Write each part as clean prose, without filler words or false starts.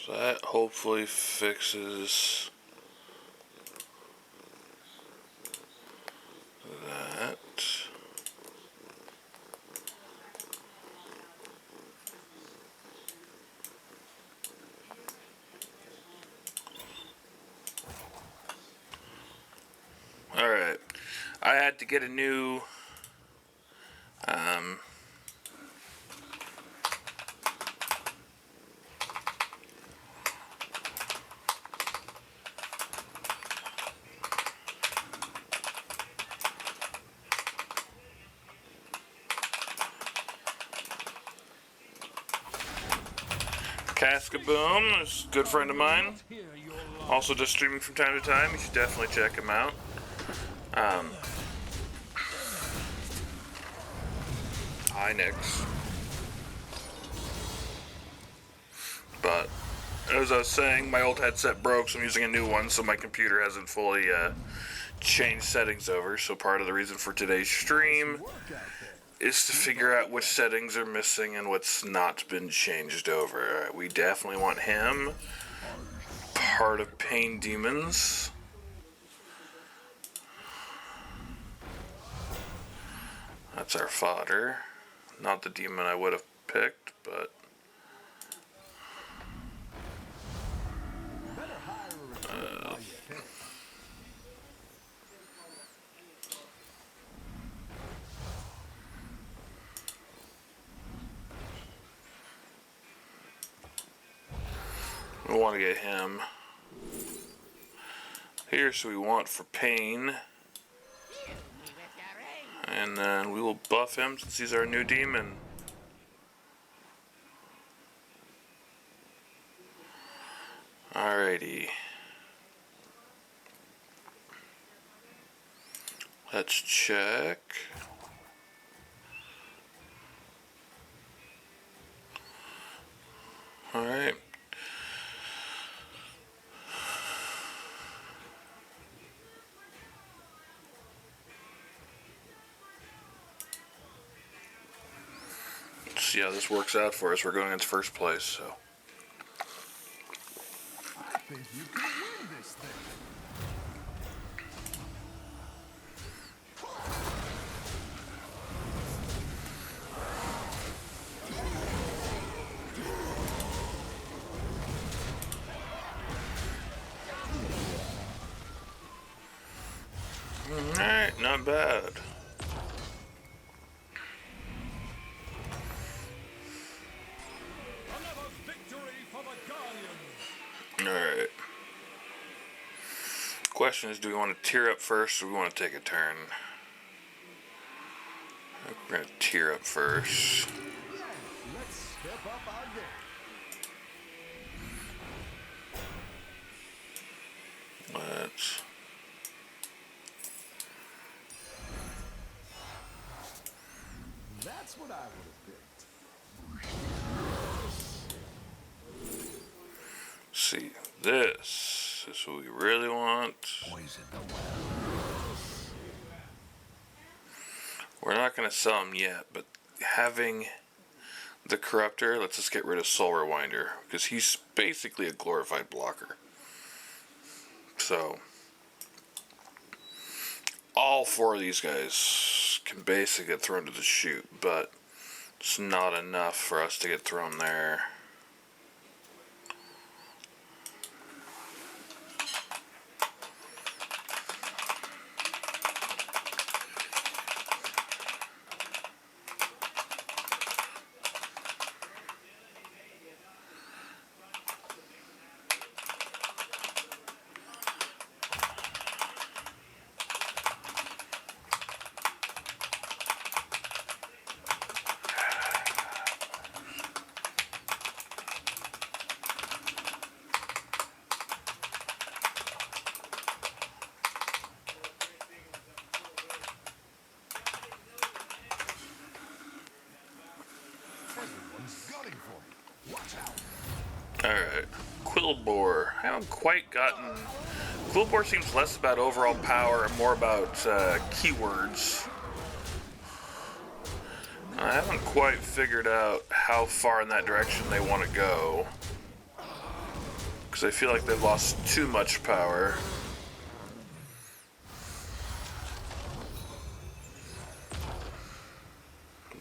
So that hopefully fixes that. Alright. I had to get a new Cascaboom is a good friend of mine. Also just streaming from time to time. You should definitely check him out. Hi, Nix. But as I was saying, my old headset broke, so I'm using a new one, so my computer hasn't fully changed settings over. So part of the reason for today's stream is to figure out which settings are missing and what's not been changed over. We definitely want him. Part of Pain Demons. That's our fodder. Not the demon I would have picked, but we want to get him. Here's what we want for Pain. And then we will buff him since he's our new demon. Alrighty. Let's check. Alright. Let's see how this works out for us. We're going into first place, so. I think you can win this thing. Alright, not bad. Another victory for the Guardians. Alright. Question is, do we want to tier up first or do we want to take a turn? I think we're going to tier up first. Let's step up our game. Let's. That's what I would have picked. See, this is what we really want. Poison the well. We're not going to sell him yet, but having the Corruptor lets us get rid of Soul Rewinder, because he's basically a glorified blocker. So, all four of these guys can basically get thrown to the chute, but it's not enough for us to get thrown there. Everyone's gunning for me. Watch out. Alright, Quillbore. I haven't quite gotten... Quillbore seems less about overall power and more about keywords. I haven't quite figured out how far in that direction they want to go. Because I feel like they've lost too much power.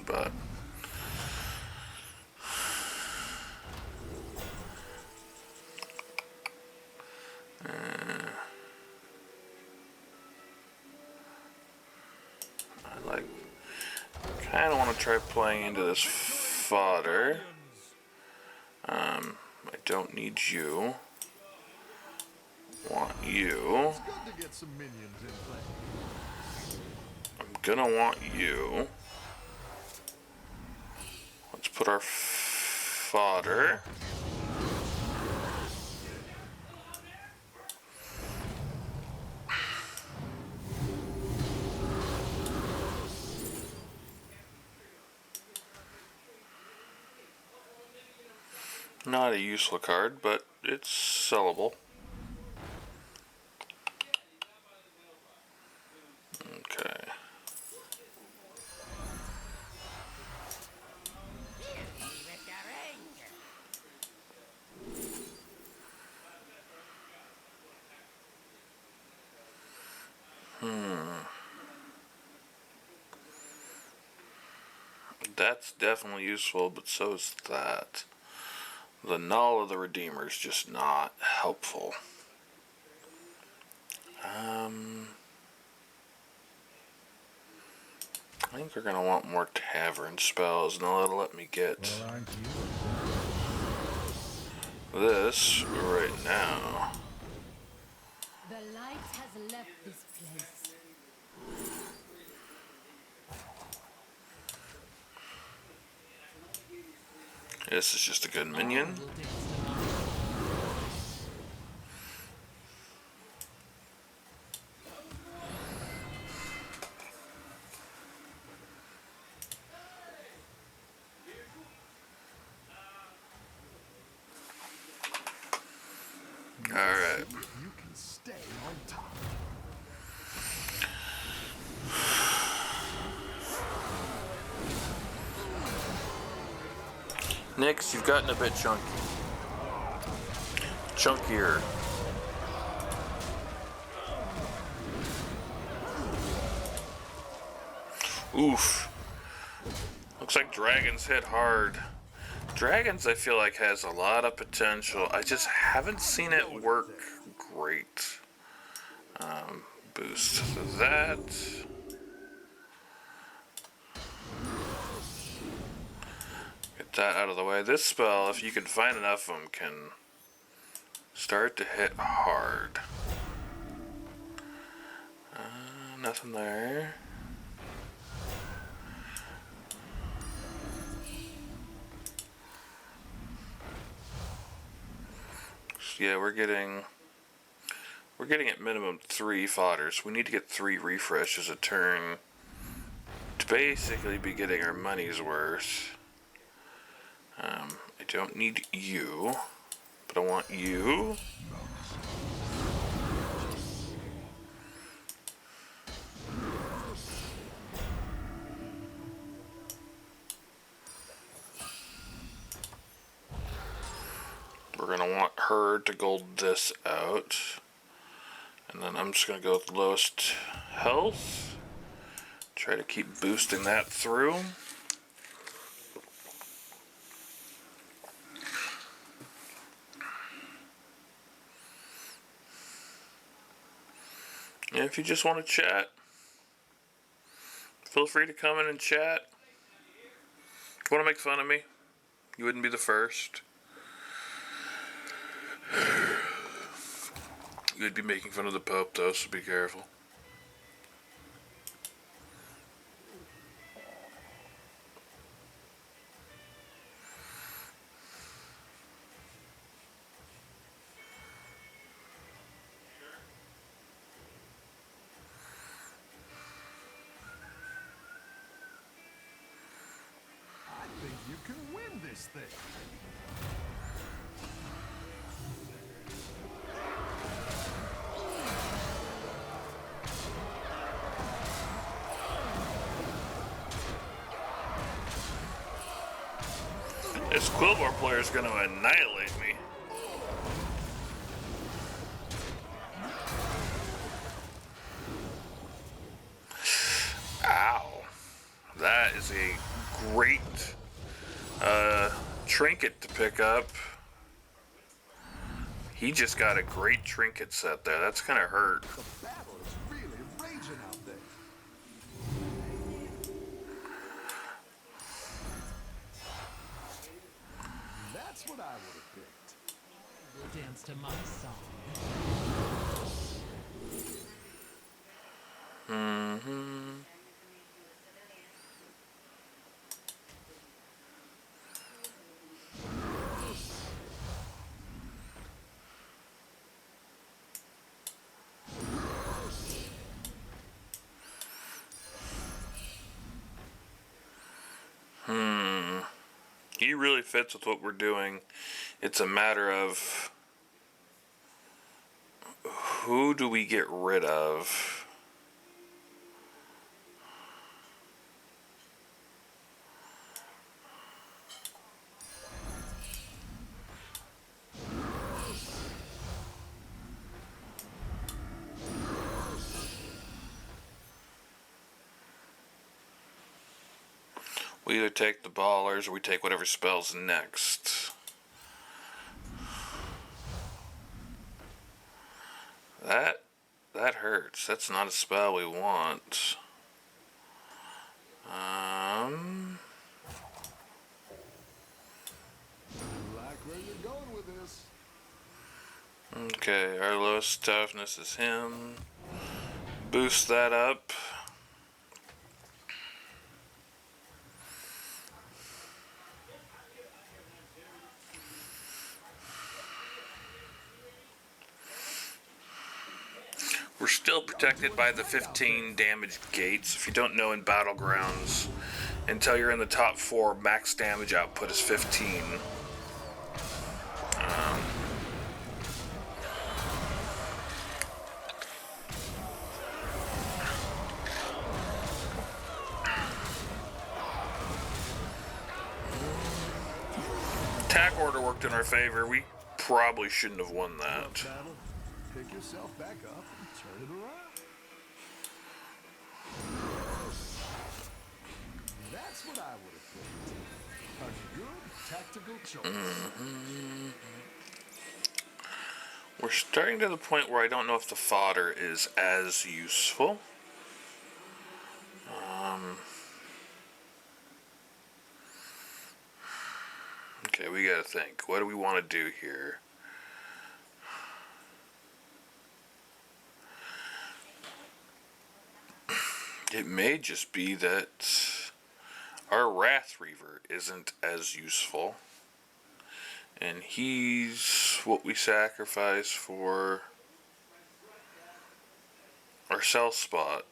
But I kind of want to try playing into this fodder. I don't need you. Want you. I'm gonna want you. Let's put our fodder. Not a useful card, but it's sellable. Okay. That's definitely useful, but so is that. The Null of the Redeemer is just not helpful. I think we're gonna want more tavern spells, and that'll let me get this right now. The light has left this place. This is just a good minion. Alright. You can stay on top. Nyx, you've gotten a bit chunky. Chunkier. Oof. Looks like dragons hit hard. Dragons, I feel like, has a lot of potential. I just haven't seen it work great. Boost that. Get that out of the way. This spell, if you can find enough of them, can start to hit hard. Nothing there. Yeah, we're getting at minimum 3 fodders. We need to get 3 refreshes a turn to basically be getting our money's worth. I don't need you, but I want you. We're gonna want her to gold this out. And then I'm just gonna go with lowest health. Try to keep boosting that through. And if you just want to chat, feel free to come in and chat. If you want to make fun of me, you wouldn't be the first. You would be making fun of the Pope, though, so be careful. I think you can win this thing. This Quillbar player is going to annihilate me. is a great trinket to pick up. He just got a great trinket set there. That's gonna hurt. The battle is really raging out there. That's what I would have picked. We'll dance to my song. He really fits with what we're doing. It's a matter of who do we get rid of? We either take the ballers or we take whatever spell's next. That hurts. That's not a spell we want. I like where you're going with this. Okay, our lowest toughness is him. Boost that up. We're still protected by the 15 damage gates. If you don't know, in Battlegrounds, until you're in the top 4, max damage output is 15. Attack order worked in our favor. We probably shouldn't have won that. Battle, pick yourself back up and turn it around. That's what I would have picked. A good tactical choice. We're starting to the point where I don't know if the fodder is as useful. Okay, we gotta think. What do we want to do here? It may just be that our Wrath Reaver isn't as useful. And he's what we sacrifice for our cell spot.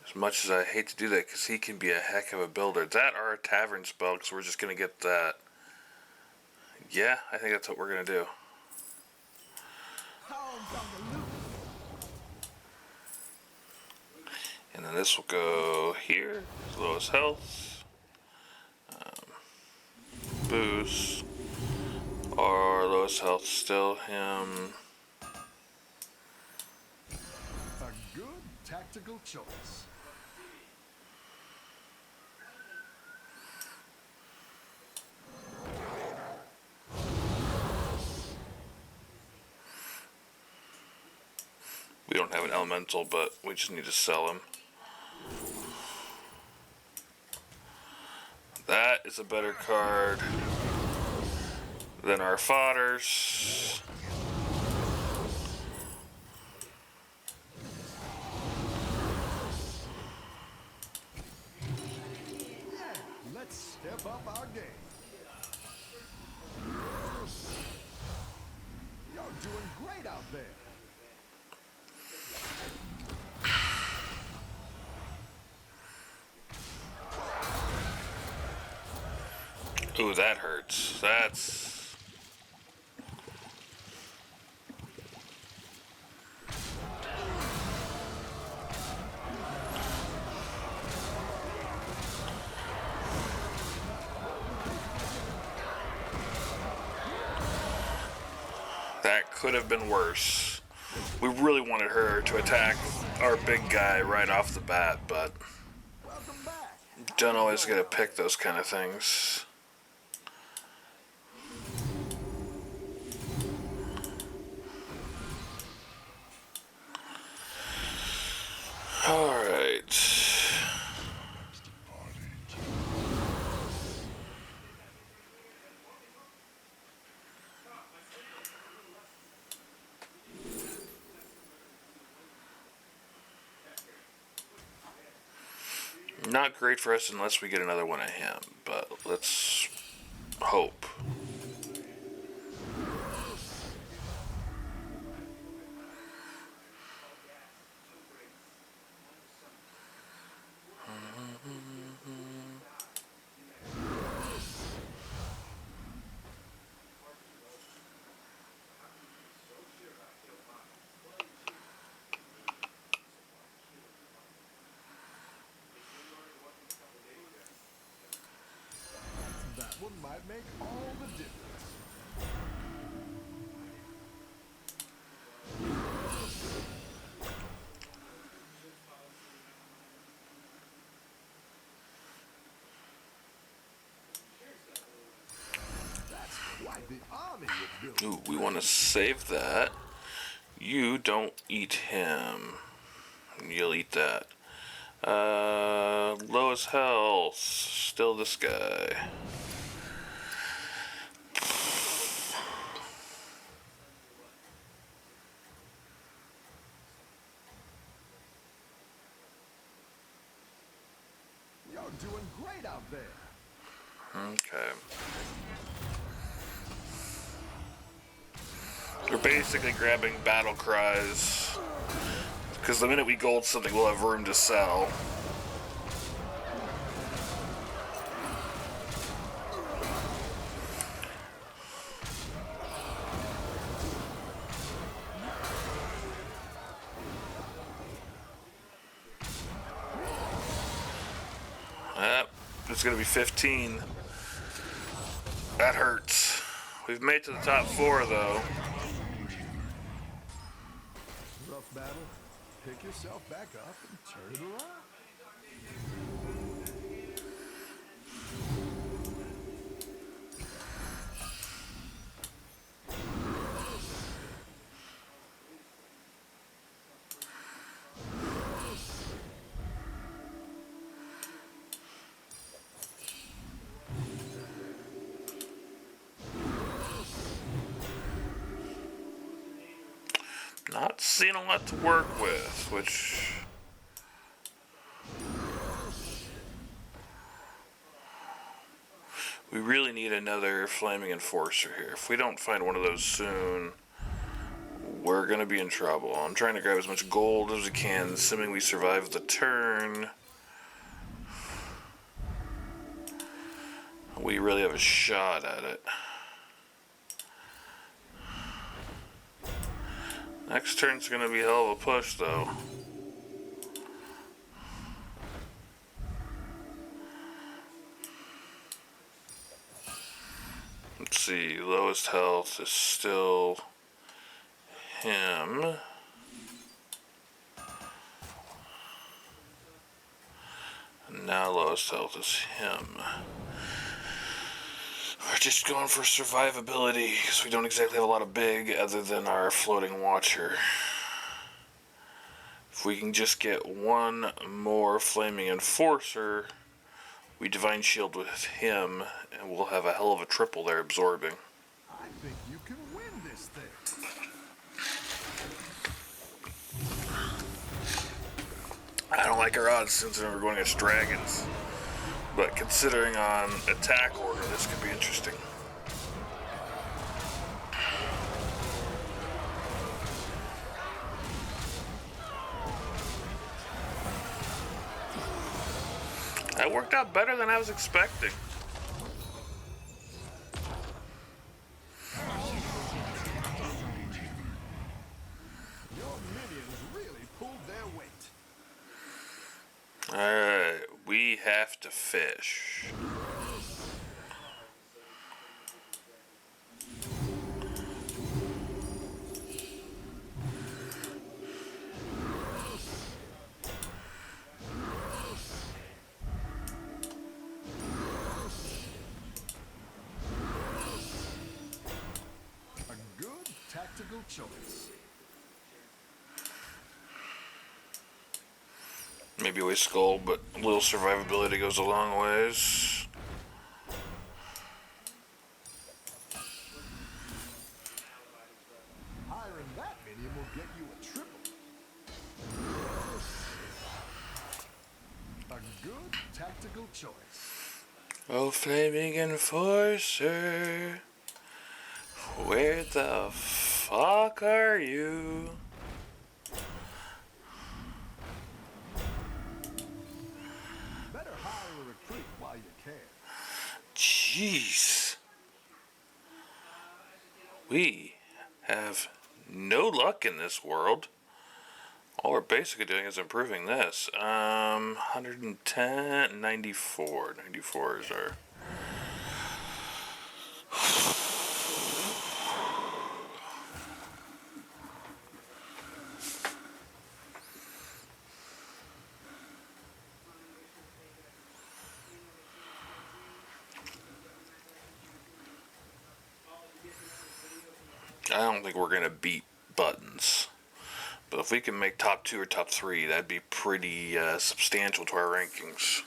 As much as I hate to do that, because he can be a heck of a builder. That or a tavern spell, because we're just going to get that. Yeah, I think that's what we're going to do. And then this will go here, his lowest health. Boost. Our lowest health still him. A good tactical choice. We don't have an elemental, but we just need to sell him. That is a better card than our fodders. Let's step up our game. You're doing great out there. Ooh, that hurts. That's... That could have been worse. We really wanted her to attack our big guy right off the bat, but Welcome back. don't always get to pick those kind of things. Alright. Not great for us unless we get another one of him, but let's hope. That one might make all the difference. That's quite the army you're building. Ooh, we want to save that. You don't eat him. You'll eat that. Lowest health. Still this guy. You're doing great out there. Okay. We're basically grabbing battle cries. Because the minute we gold something, we'll have room to sell. It's going to be 15. That hurts. We've made it to the top 4, though. Rough battle. Pick yourself back up and turn it around. Not seeing a lot to work with, which... we really need another Flaming Enforcer here. If we don't find one of those soon, we're going to be in trouble. I'm trying to grab as much gold as we can, assuming we survive the turn. We really have a shot at it. Next turn's going to be a hell of a push, though. Let's see, lowest health is still him. And now lowest health is him. We're just going for survivability because we don't exactly have a lot of big other than our floating watcher. If we can just get one more Flaming Enforcer, we Divine Shield with him, and we'll have a hell of a triple there absorbing. I think you can win this thing. I don't like our odds since we're going against dragons. But considering on attack order, this could be interesting. That worked out better than I was expecting. Your minions really pulled their weight. Alright, we have to fish. choice. Maybe we skull, but a little survivability goes a long ways. Hiring that minion will get you a triple. A good tactical choice. Oh, flaming enforcer, where the fuck are you? Better hire a recruit while you can. Jeez. We have no luck in this world. All we're basically doing is improving this. 110, 94. 94 is our... I don't think we're going to beat buttons. But if we can make top 2 or top 3, that'd be pretty substantial to our rankings.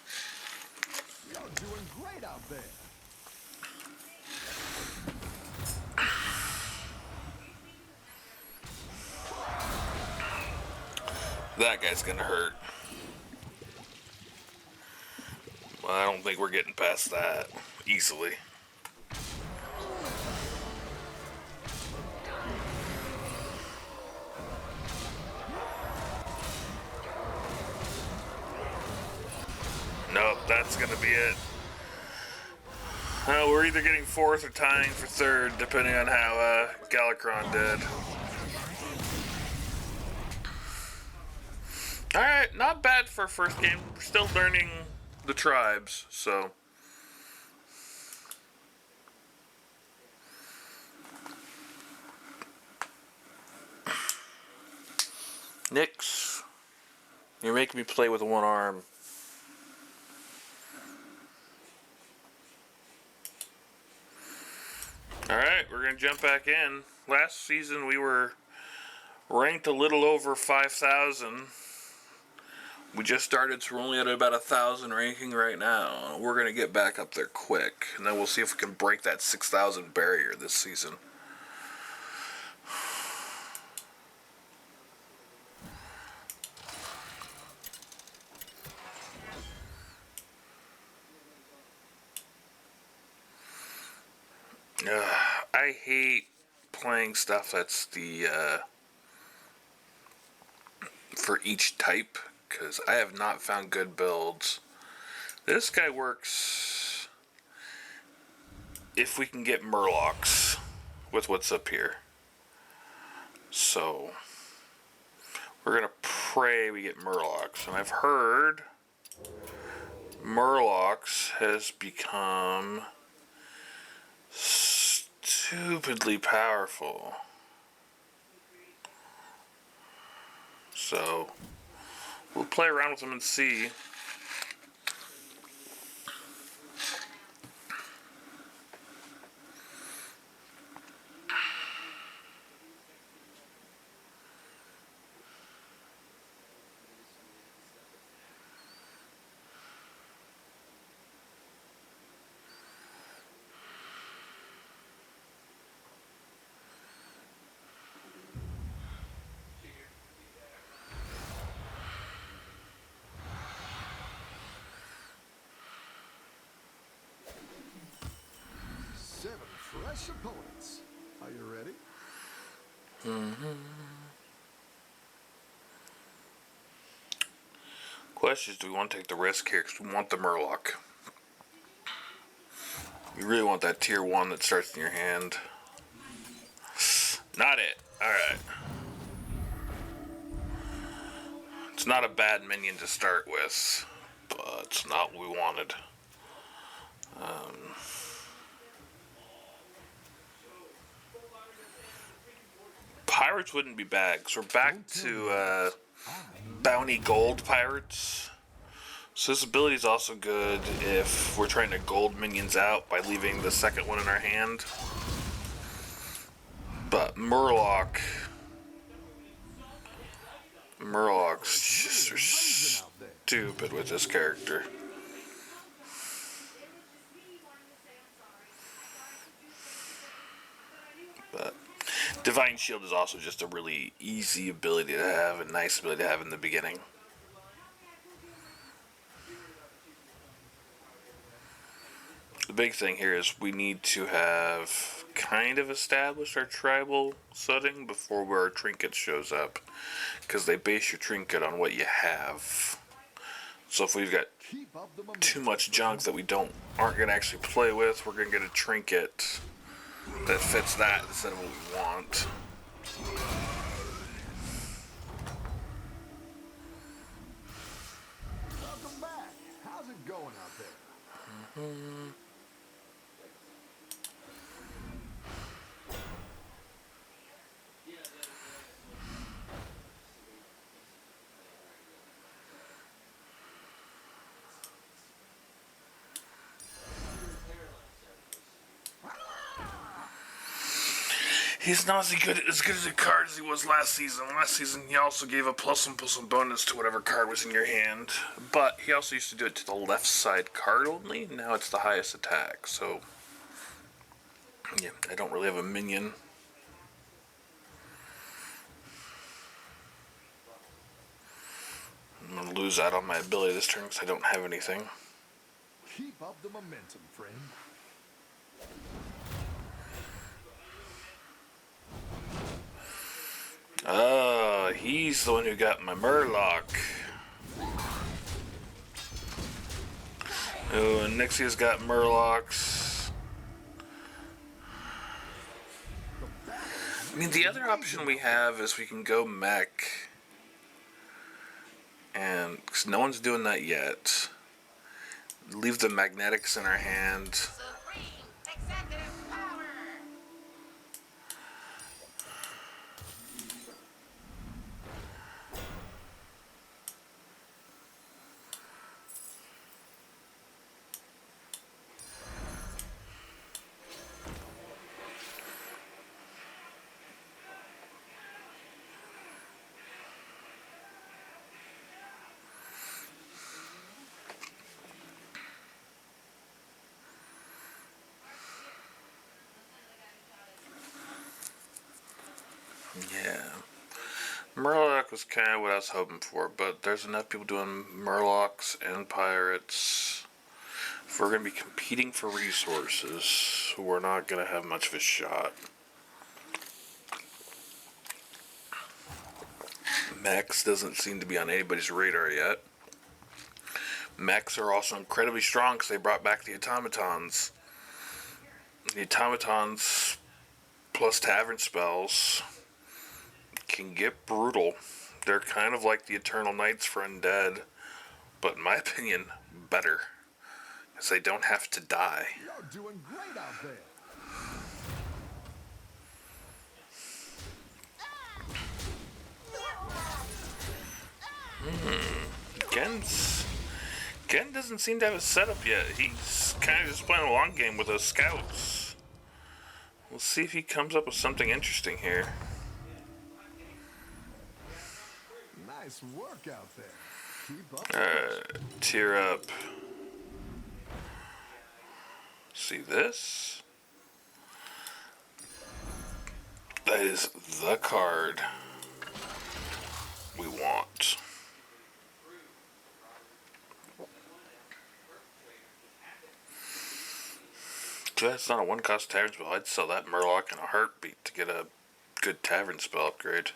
You're doing great out there. That guy's going to hurt. Well, I don't think we're getting past that easily. Nope, that's going to be it. We're either getting 4th or tying for 3rd, depending on how Galakron did. Alright, not bad for a first game. We're still learning the tribes, so... Nyx, you're making me play with one arm. Alright, we're going to jump back in. Last season we were ranked a little over 5,000. We just started, so we're only at about 1,000 ranking right now. We're going to get back up there quick, and then we'll see if we can break that 6,000 barrier this season. I hate playing stuff that's the for each type, because I have not found good builds. This guy works if we can get Murlocs with what's up here. So we're gonna pray we get Murlocs, and I've heard Murlocs has become stupidly powerful. So we'll play around with them and see. Fresh opponents. Are you ready? Question is, do we want to take the risk here? Because we want the Murloc. You really want that tier 1 that starts in your hand. Not it. Alright. It's not a bad minion to start with, but it's not what we wanted. Pirates wouldn't be bad, because we're back to bounty gold pirates. So this ability is also good if we're trying to gold minions out by leaving the second one in our hand. But Murlocs just are stupid with this character. But Divine Shield is also just a really easy ability to have, a nice ability to have in the beginning. The big thing here is we need to have kind of established our tribal setting before where our trinket shows up, because they base your trinket on what you have. So if we've got too much junk that we aren't going to actually play with, we're going to get a trinket that fits that instead of what we want. Welcome back. How's it going out there? He's not as good as a card as he was last season. Last season, he also gave a +1/+1 bonus to whatever card was in your hand. But he also used to do it to the left side card only. Now it's the highest attack. So, yeah, I don't really have a minion. I'm going to lose out on my ability this turn because I don't have anything. Keep up the momentum, friend. He's the one who got my Murloc. Oh, and Nixia's got Murlocs. I mean, the other option we have is we can go mech. And cause no one's doing that yet. Leave the magnetics in our hand. Supreme executive power. Yeah. Murloc was kind of what I was hoping for, but there's enough people doing Murlocs and Pirates. If we're going to be competing for resources, we're not going to have much of a shot. Mechs doesn't seem to be on anybody's radar yet. Mechs are also incredibly strong because they brought back the automatons. The automatons plus tavern spells can get brutal. They're kind of like the Eternal Knights for Undead, but in my opinion, better. Because they don't have to die. You're doing great out there. Gen doesn't seem to have a setup yet. He's kind of just playing a long game with those scouts. We'll see if he comes up with something interesting here. Nice work out there. Keep up. Tear up. See this? That is the card we want. That's not a one-cost tavern spell. I'd sell that Murloc in a heartbeat to get a good tavern spell upgrade.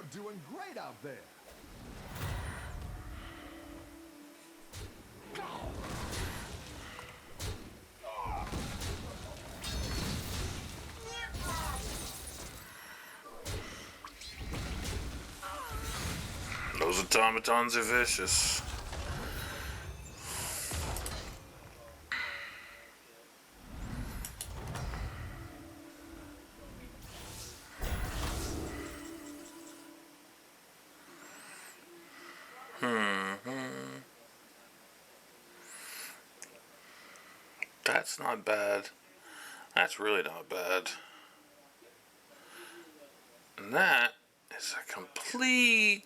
You're doing great out there. Those automatons are vicious. That's not bad. That's really not bad. And that is a complete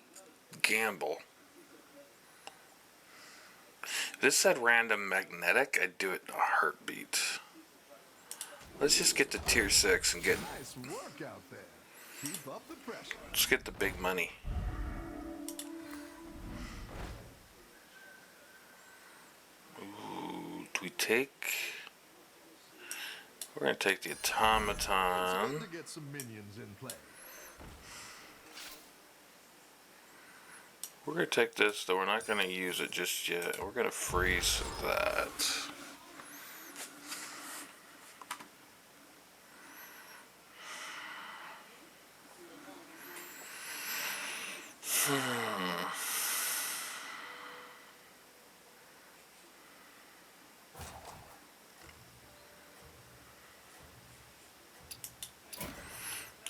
gamble. If this said random magnetic, I'd do it in a heartbeat. Let's just get to tier 6 and get... Nice work out there. Keep up the pressure. Let's get the big money. Ooh, do we take... We're going to take the It's automaton. good to get some minions in play. We're going to take this, though we're not going to use it just yet. We're going to freeze that.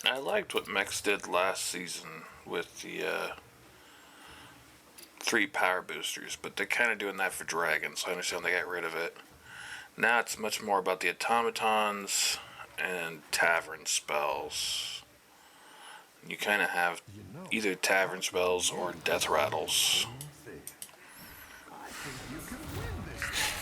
I liked what Mex did last season with the 3 power boosters, but they're kind of doing that for dragons, so I understand they got rid of it. Now it's much more about the automatons and tavern spells. You kind of have either tavern spells or death rattles. I think you can win this thing.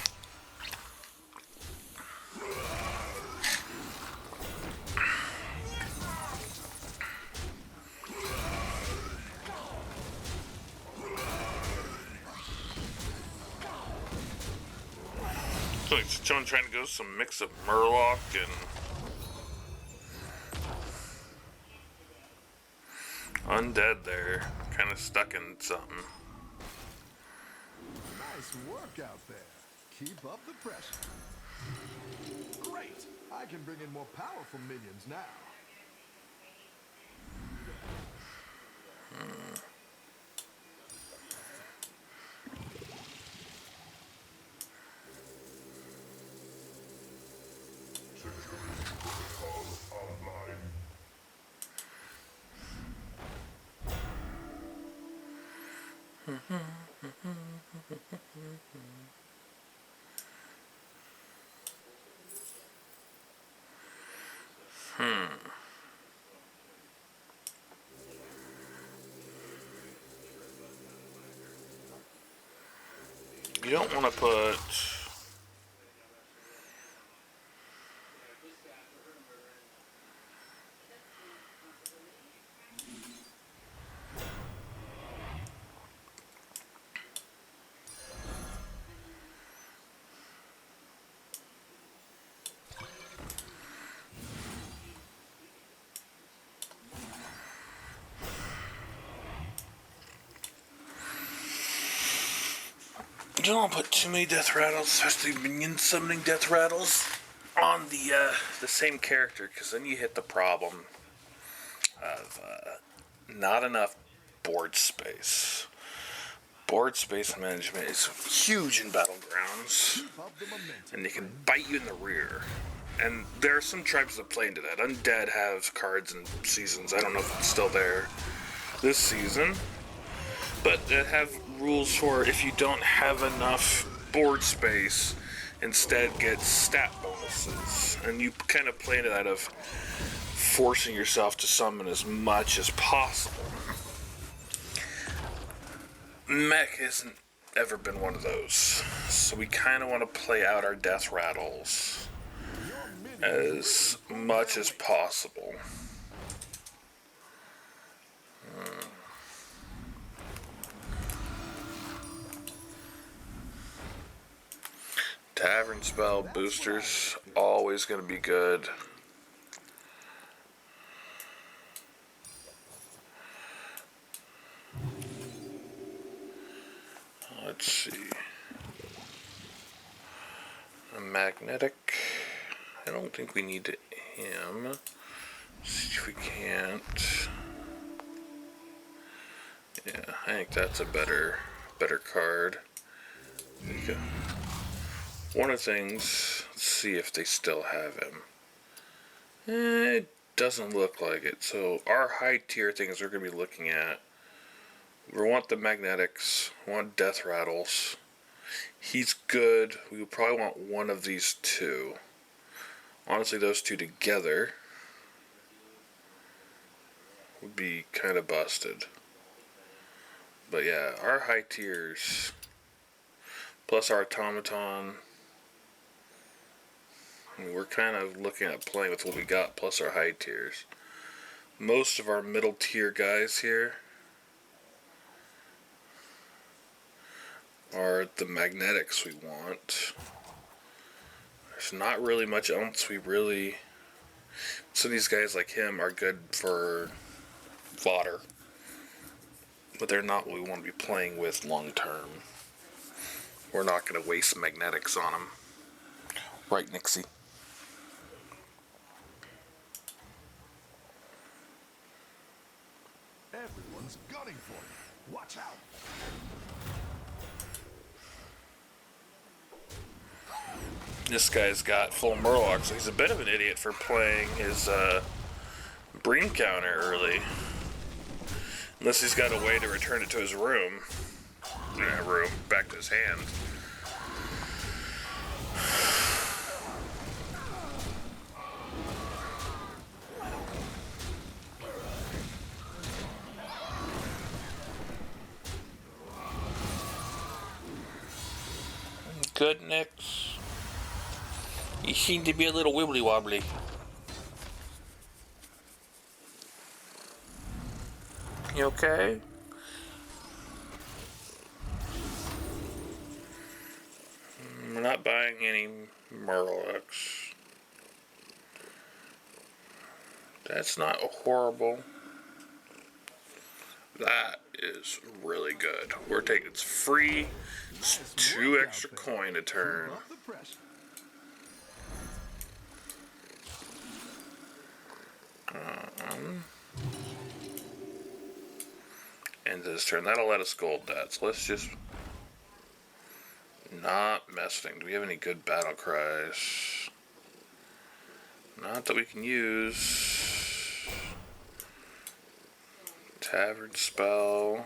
So it's someone trying to go some mix of Murloc and undead there, kind of stuck in something. Nice work out there. Keep up the pressure. Great. I can bring in more powerful minions now. You don't want to put... You don't want to put too many death rattles, especially minion summoning death rattles, on the same character, because then you hit the problem of not enough board space. Board space management is huge in Battlegrounds, Keep up the momentum. and they can bite you in the rear. And there are some tribes that play into that. Undead have cards and seasons. I don't know if it's still there this season, but they have rules for if you don't have enough board space, instead get stat bonuses. And you kind of play into that of forcing yourself to summon as much as possible. Mech hasn't ever been one of those, so we kind of want to play out our death rattles as much as possible. Tavern spell boosters, always going to be good. Let's see. A magnetic. I don't think we need him. Let's see if we can't. Yeah, I think that's a better card. Okay. One of the things, let's see if they still have him. It doesn't look like it. So our high tier things we're going to be looking at. We want the magnetics, we want death rattles. He's good. We would probably want one of these two. Honestly, those two together would be kind of busted. But yeah, our high tiers plus our automaton. I mean, we're kind of looking at playing with what we got plus our high tiers. Most of our middle tier guys here are the magnetics we want. There's not really much else we really... Some of these guys like him are good for fodder, but they're not what we want to be playing with long term. We're not going to waste magnetics on them. Right, Nixie? Everyone's gunning for you. Watch out. This guy's got full Murloc, so he's a bit of an idiot for playing his Bream counter early. Unless he's got a way to return it to his room. Back to his hand. Good, Nix. You seem to be a little wibbly wobbly. You okay? We're not buying any Murlocs. That's not horrible. That is really good. We're taking it's free. It's 2 extra coin a turn. Keep up the pressure. End this turn. That'll let us gold that. So let's just not mess things. Do we have any good battle cries? Not that we can use. Tavern spell.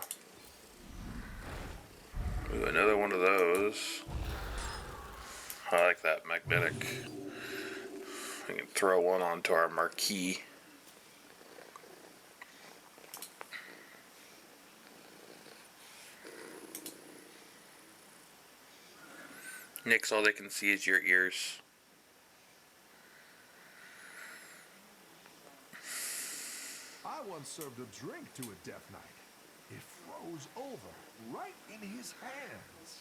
Ooh, another one of those. I like that magnetic. We can throw one onto our marquee. Nix, all they can see is your ears. I once served a drink to a Death Knight. It froze over right in his hands.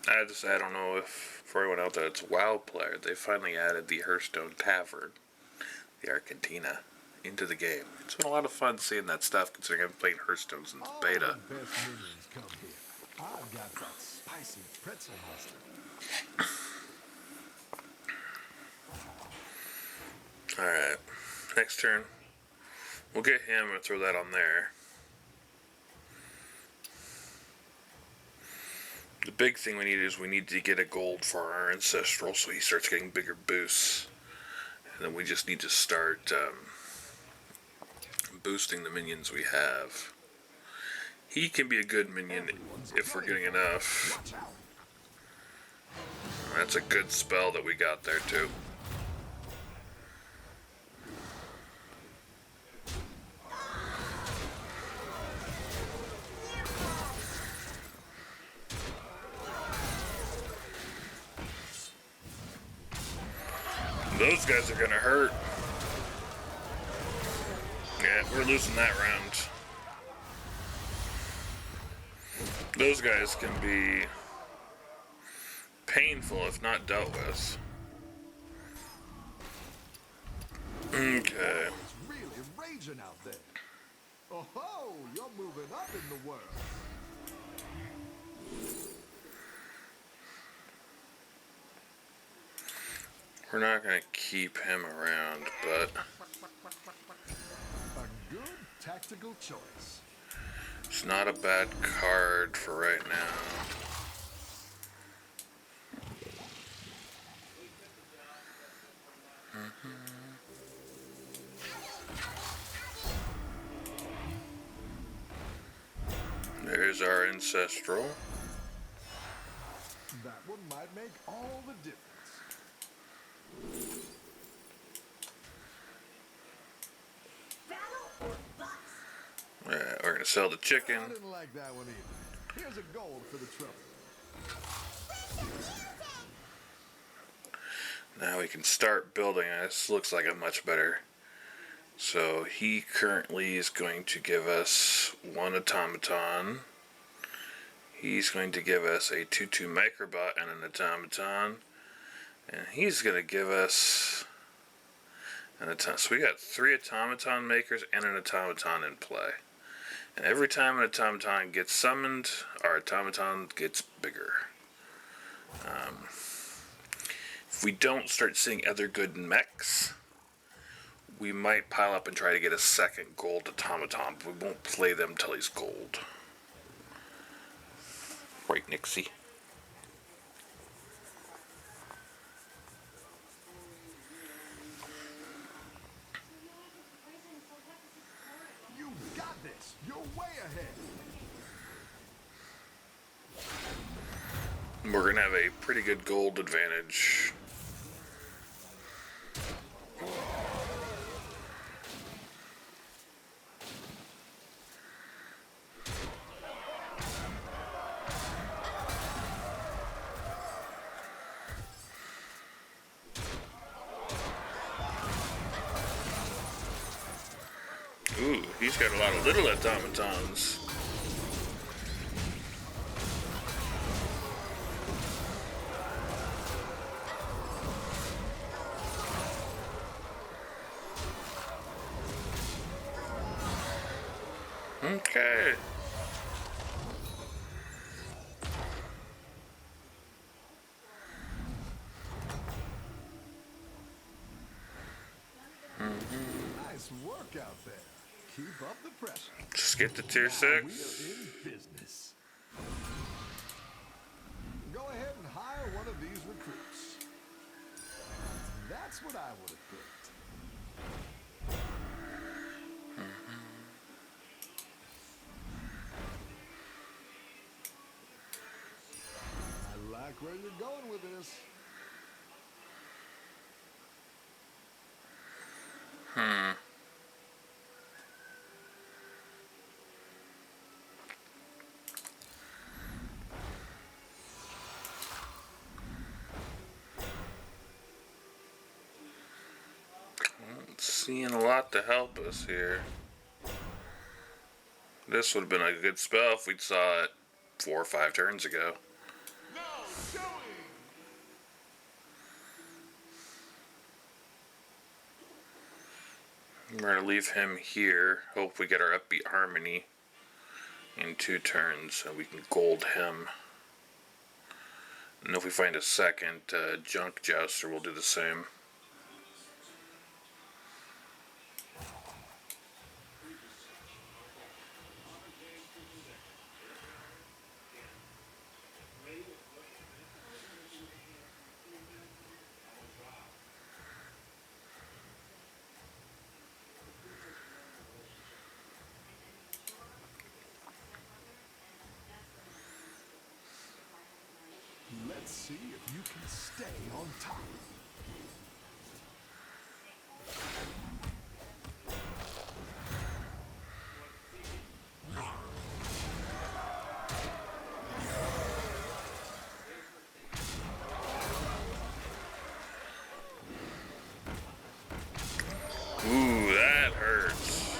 I have to say, I don't know if, for everyone out there that's WoW player, they finally added the Hearthstone Tavern, the Argentina, into the game. It's been a lot of fun seeing that stuff, considering I've been playing Hearthstone since beta. The best minions come here. I've got that spicy pretzel mustard. Alright, next turn. We'll get him and throw that on there. The big thing we need is we need to get a gold for our Ancestral so he starts getting bigger boosts. And then we just need to start boosting the minions we have. He can be a good minion if we're getting enough. That's a good spell that we got there too. Those guys are gonna hurt. Yeah, we're losing that round. Those guys can be painful if not dealt with. Okay. It's really raging out there. Oh, you're moving up in the world. We're not going to keep him around, but A good tactical choice. it's not a bad card for right now. There's our Ancestral. That one might make all the difference. Yeah, we're going to sell the chicken. I didn't like that one either. Here's a gold for the trouble. Now we can start building. This looks like a much better. So he currently is going to give us one automaton. He's going to give us a 2/2 microbot and an automaton. And he's going to give us an automaton. So we got 3 automaton makers and an automaton in play. And every time an automaton gets summoned, our automaton gets bigger. If we don't start seeing other good mechs, we might pile up and try to get a second gold automaton, but we won't play them till he's gold. Right, Nixie? You got this. You're way ahead. We're going to have a pretty good gold advantage. Ooh, he's got a lot of little automatons. Okay. Nice work out there. Keep up the pressure. Just get to tier Now 6. we are in business. Go ahead and hire one of these recruits. That's what I would have picked. I like where you're going with this. Seeing a lot to help us here. This would have been a good spell if we'd saw it 4 or 5 turns ago. No showing. We're gonna leave him here. Hope we get our upbeat harmony in 2 turns so we can gold him. And if we find a second junk jouster, we'll do the same. Let's see if you can stay on top. Ooh, that hurts.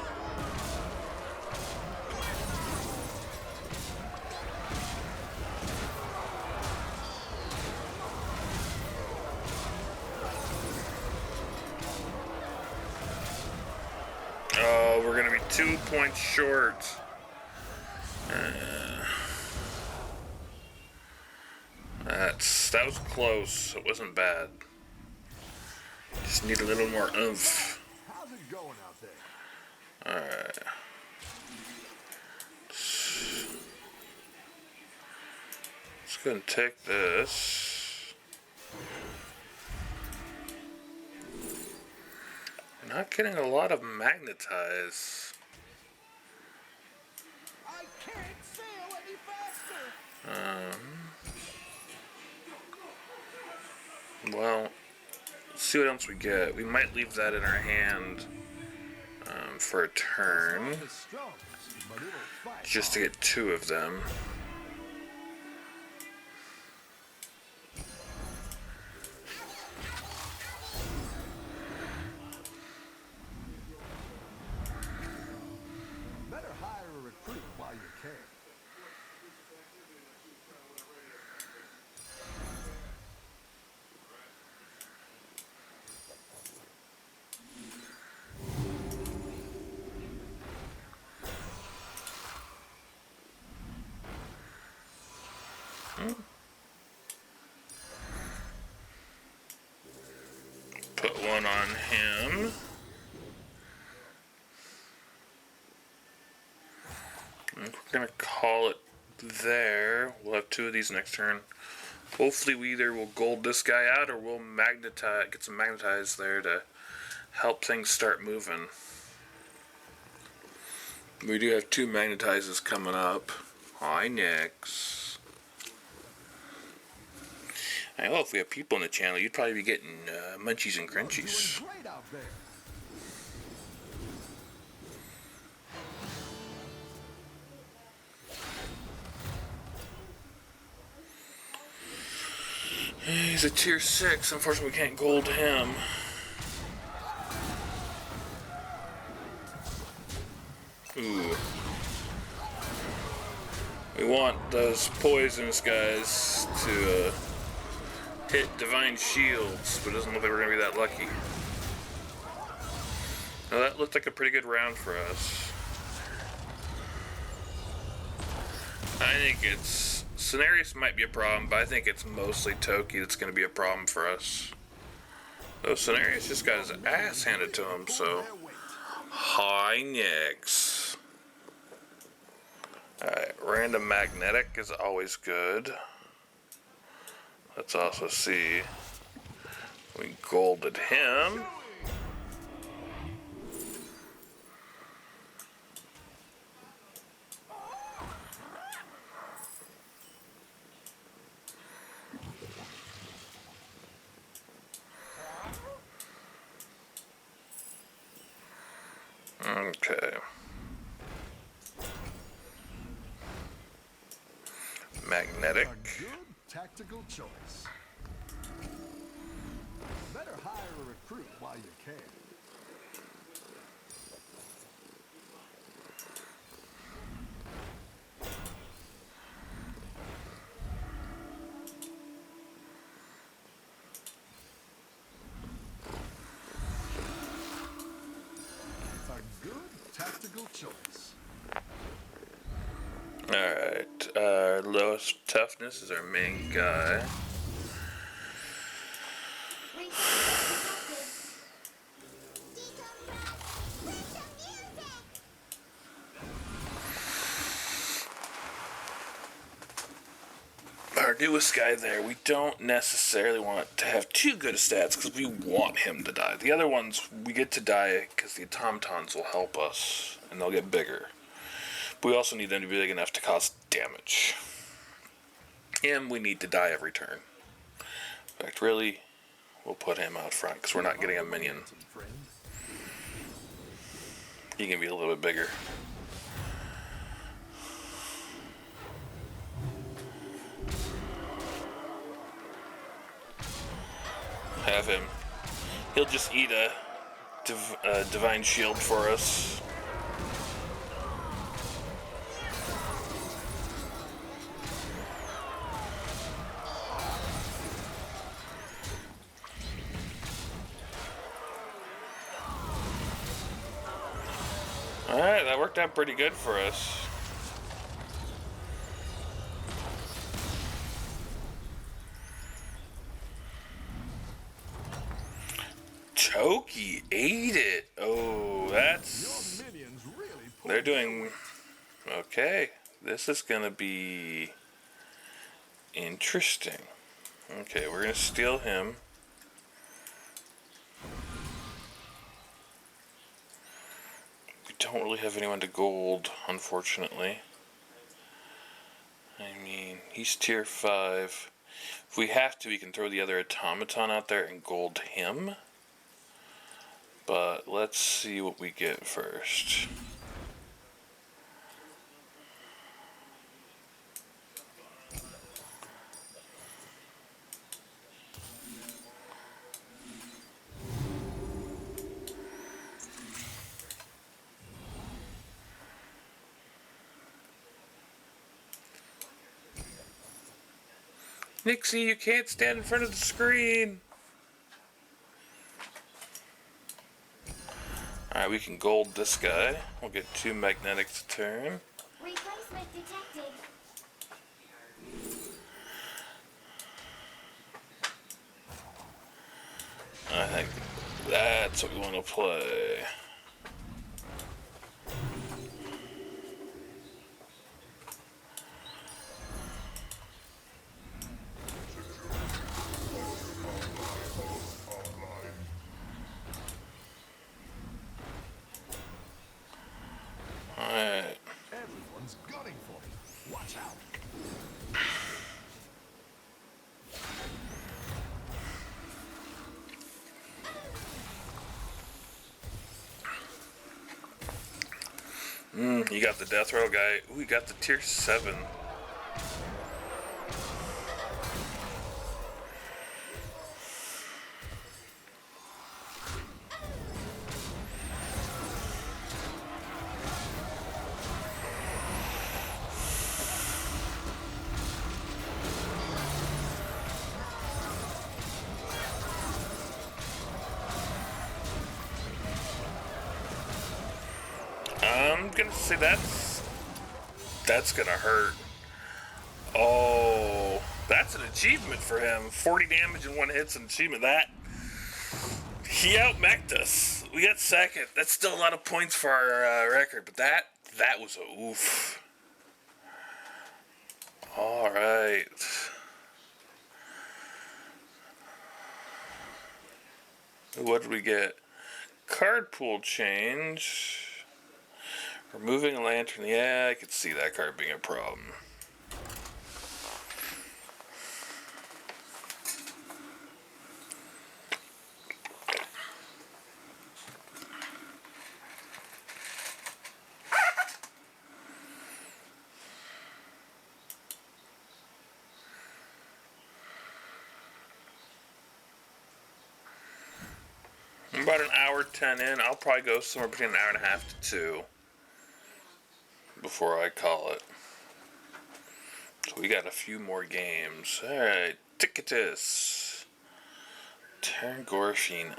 Oh, we're gonna be 2 points short. That was close. It wasn't bad. Just need a little more oomph. How's it going out there? Alright. Let's go and take this. We're not getting a lot of magnetize. I can't sail any faster. Well, let's see what else we get. We might leave that in our hand for a turn, It's strong, but it'll fight. just to get 2 of them. Better hire a recruit while you can. Put one on him. And we're gonna call it there. We'll have 2 of these next turn. Hopefully we either will gold this guy out or we'll magnetize, get some magnetize there to help things start moving. We do have 2 magnetizes coming up. Hi, Nix. I know if we have people in the channel, you'd probably be getting munchies and crunchies. Doing great out there. He's a tier 6. Unfortunately, we can't gold him. Ooh. We want those poisonous guys to hit divine shields, but it doesn't look like we're going to be that lucky. Now that looked like a pretty good round for us. I think it's... Cenarius might be a problem, but I think it's mostly Toki that's going to be a problem for us. Though Cenarius just got his ass handed to him, so... Hi, Nix. Alright, random magnetic is always good. Let's also see. We golded him. Okay. Magnetic. A good tactical choice. Better hire a recruit while you can. A good tactical choice. Alright, our lowest toughness is our main guy. Our newest guy there, we don't necessarily want to have too good of stats because we want him to die. The other ones, we get to die because the automatons will help us and they'll get bigger. But we also need them to be big enough to cause damage. And we need to die every turn. In fact, really, we'll put him out front because we're not getting a minion. He can be a little bit bigger. Have him. He'll just eat a divine shield for us. Alright, worked out pretty good for us. Toki ate it. Oh, that's... Your minions really pulled They're their doing... weight. Okay. This is going to be... interesting. Okay, we're going to steal him. We don't really have anyone to gold, unfortunately. I mean, he's tier 5. If we have to, we can throw the other automaton out there and gold him. But let's see what we get first. Nixie, you can't stand in front of the screen. Alright, we can gold this guy. We'll get 2 magnetics a turn. Replacement detected. I think that's what we want to play. Alright. Everyone's gunning for me. Watch out. You got the death row guy. Ooh, we got the tier 7. I'm gonna say that's gonna hurt. Oh, that's an achievement for him. 40 damage in 1 hit's an achievement. That he outmech'd us. We got second. That's still a lot of points for our record, but that was a oof. All right. What did we get? Card pool change. Removing a lantern. Yeah, I could see that card being a problem. I'm about an hour 10 in. I'll probably go somewhere between an hour and a half to 2 before I call it. So we got a few more games. Alright, Ticketus. Terrangorphine.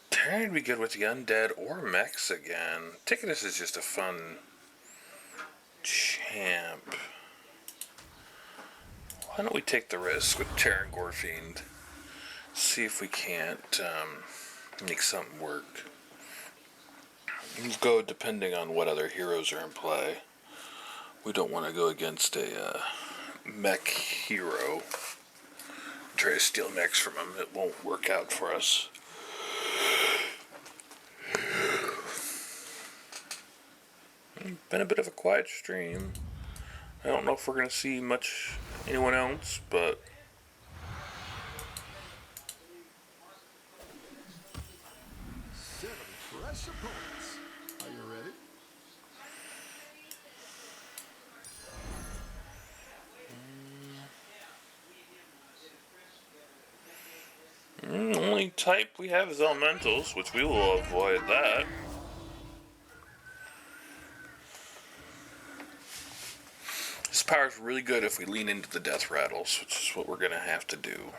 Terran would be good with the undead or mechs again. Ticketus is just a fun champ. Why don't we take the risk with Terrangorphine? See if we can't make something work. We'll go depending on what other heroes are in play. We don't want to go against a mech hero. Try to steal mechs from him. It won't work out for us. Been a bit of a quiet stream. I don't know if we're going to see anyone else, but... 7 fresh opponents. Are you ready? Only type we have is elementals, which we will avoid that. This power is really good if we lean into the death rattles, which is what we're going to have to do.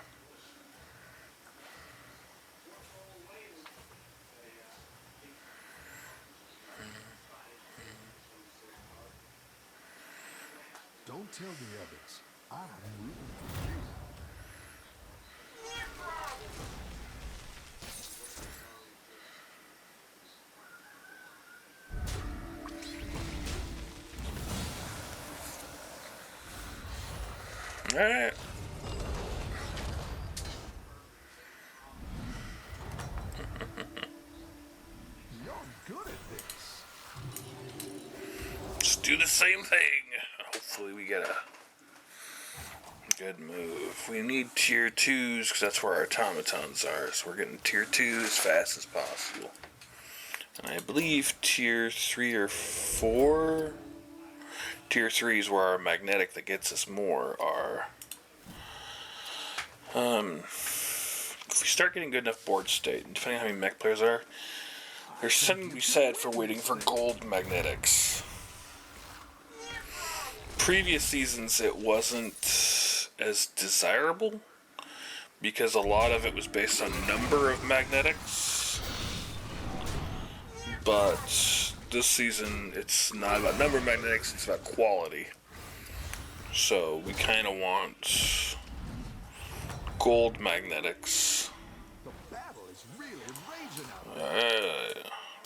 tell the others I'm rooting for you. Alright. You're good at this. Let's do the same thing. Hopefully we get a good move. We need tier 2s because that's where our automatons are. So we're getting tier 2 as fast as possible. And I believe tier 3 or 4. Tier 3 is where our magnetic that gets us more are. If we start getting good enough board state, and depending on how many mech players are, there's something to be said for waiting for gold magnetics. Previous seasons it wasn't as desirable because a lot of it was based on number of magnetics, but this season it's not about number of magnetics, it's about quality. So we kind of want gold magnetics. The battle is really raging out there.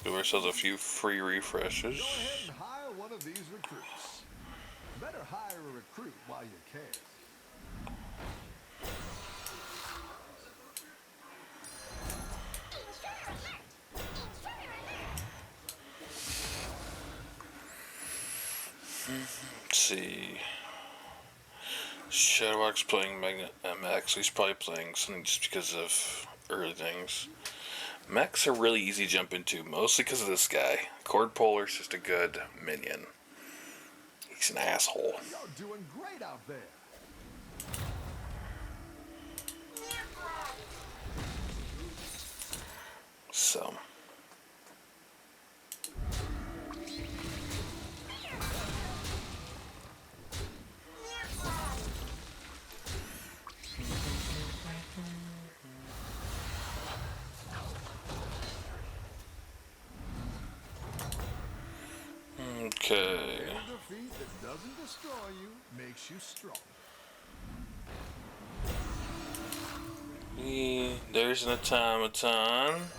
Give ourselves a few free refreshes. Go ahead and hire one of these recruits. Better hire a recruit while you can. Let's see. Shadowbox playing Max. He's probably playing something just because of early things. Max are really easy to jump into, mostly because of this guy. Cord Polar's just a good minion. He's an asshole. You're doing great out there. So. Okay. A defeat that doesn't destroy you makes you strong. There's an automaton.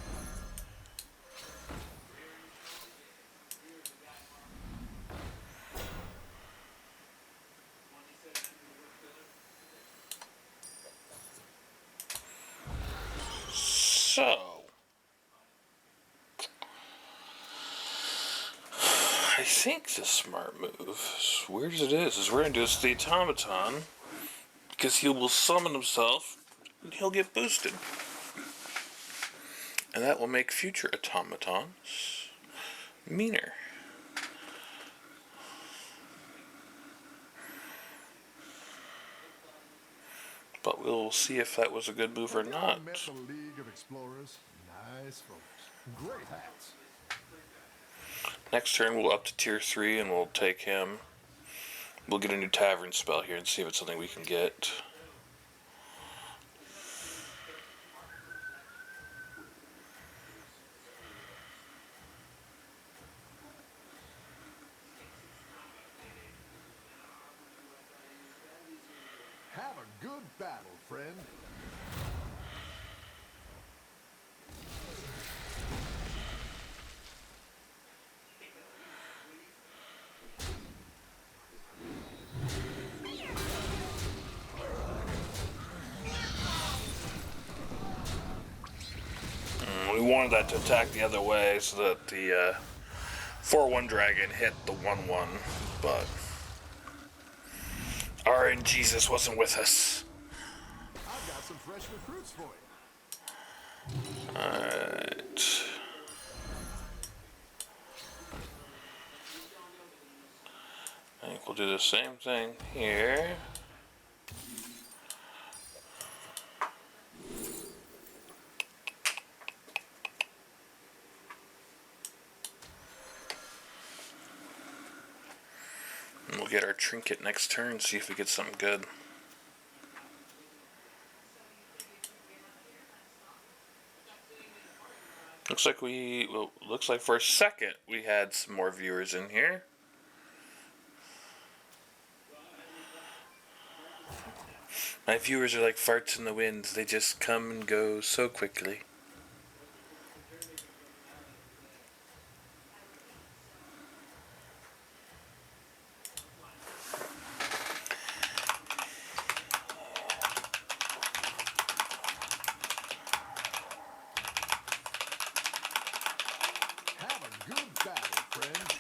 So, I think the smart move, as weird as it is we're going to do this to the automaton, because he will summon himself, and he'll get boosted. And that will make future automatons meaner. But we'll see if that was a good move or not. Met the League of Explorers. Nice folks. Great hats. Next turn we'll up to tier 3 and we'll take him. We'll get a new tavern spell here and see if it's something we can get. Have a good battle, friend. We wanted that to attack the other way so that the 4-1 dragon hit the 1-1, but RNGesus wasn't with us. I've got some fresh recruits for you. Alright. I think we'll do the same thing here. And we'll get our trinket next turn, see if we get something good. Looks like for a second we had some more viewers in here. My viewers are like farts in the wind. They just come and go so quickly. Have a good battle, friend.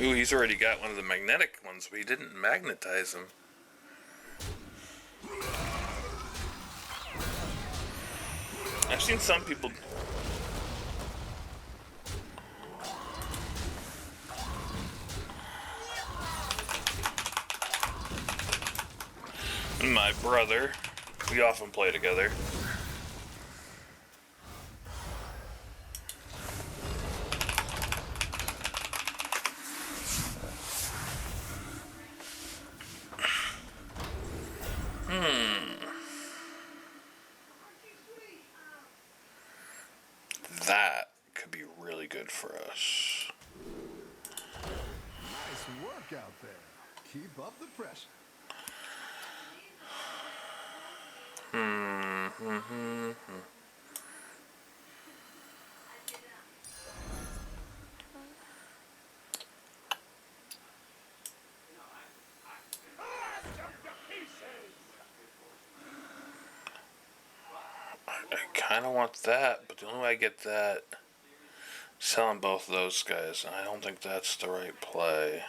Ooh, he's already got one of the magnetic ones, but he didn't magnetize him. I've seen some people... My brother, we often play together. That could be really good for us. Nice work out there. Keep up the pressure. I kind of want that, but the only way I get that, selling both of those guys, and I don't think that's the right play.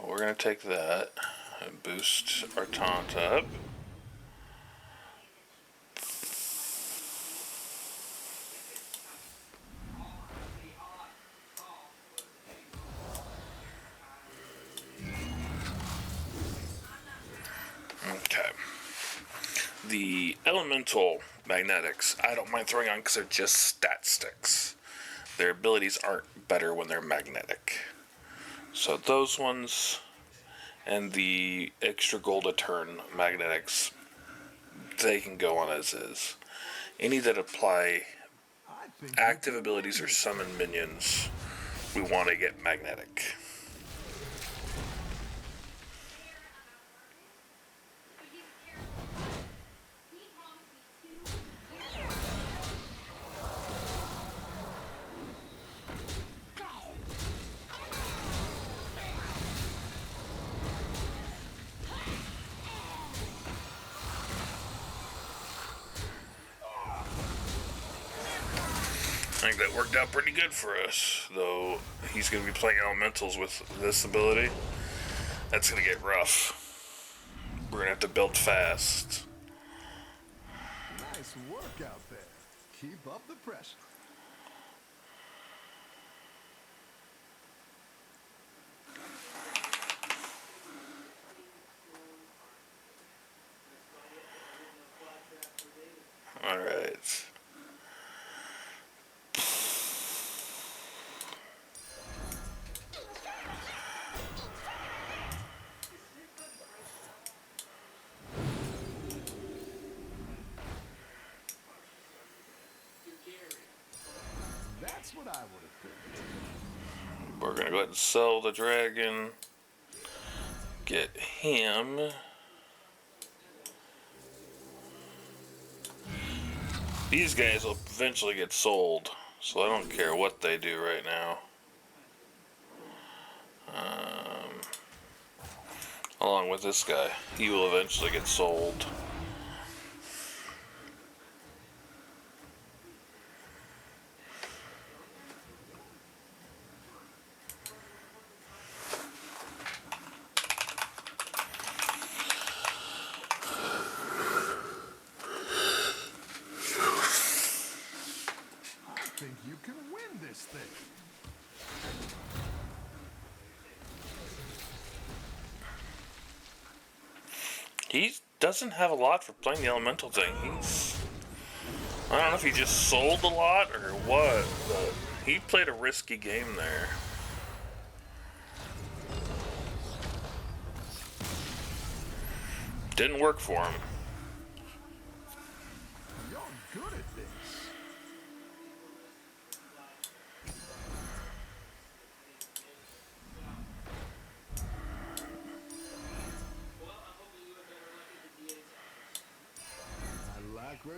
We're going to take that and boost our taunt up. Okay. The elemental magnetics, I don't mind throwing on because they're just stat sticks. Their abilities aren't better when they're magnetic. So those ones and the extra gold a turn magnetics, they can go on as is. Any that apply I think active abilities or summon minions, we want to get magnetic. I think that worked out pretty good for us, though he's going to be playing elementals with this ability. That's going to get rough. We're going to have to build fast. Nice work out there. Keep up the pressure. Alright. That's what I would have picked. We're going to go ahead and sell the dragon. Get him. These guys will eventually get sold, so I don't care what they do right now. Along with this guy, he will eventually get sold. I think you can win this thing. He doesn't have a lot for playing the elemental thing. I don't know if he just sold a lot or what, but he played a risky game there. Didn't work for him. You're good at this.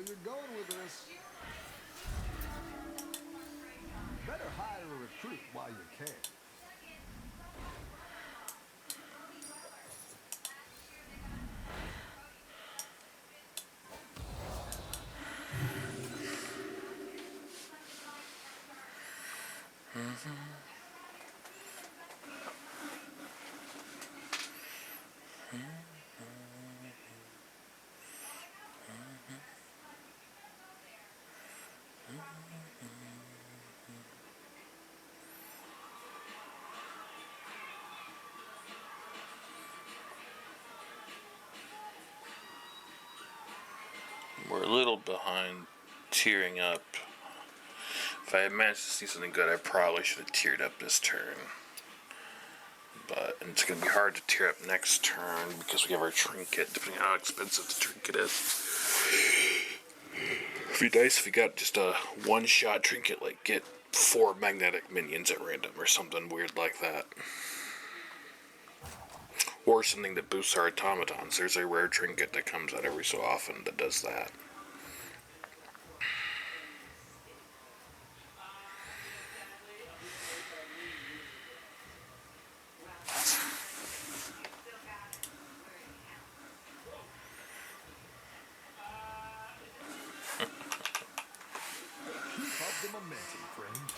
you're going with this. Better hire a recruit while you can. We're a little behind tearing up. If I had managed to see something good, I probably should have teared up this turn. But and it's going to be hard to tear up next turn because we have our trinket, depending on how expensive the trinket is. It'd be nice if we got just a one-shot trinket, like get 4 magnetic minions at random or something weird like that. Or something that boosts our automatons. There's a rare trinket that comes out every so often that does that. Keep up the momentum, friend.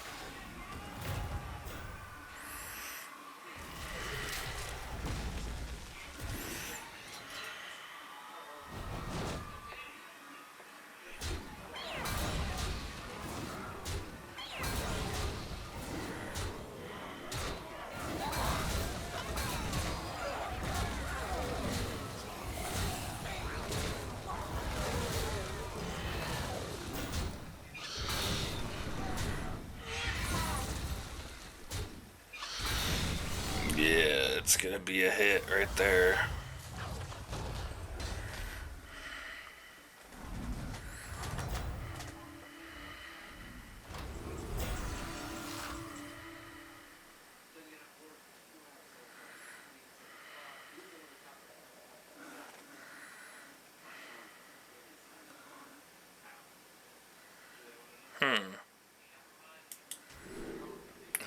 Yeah, it's gonna be a hit right there.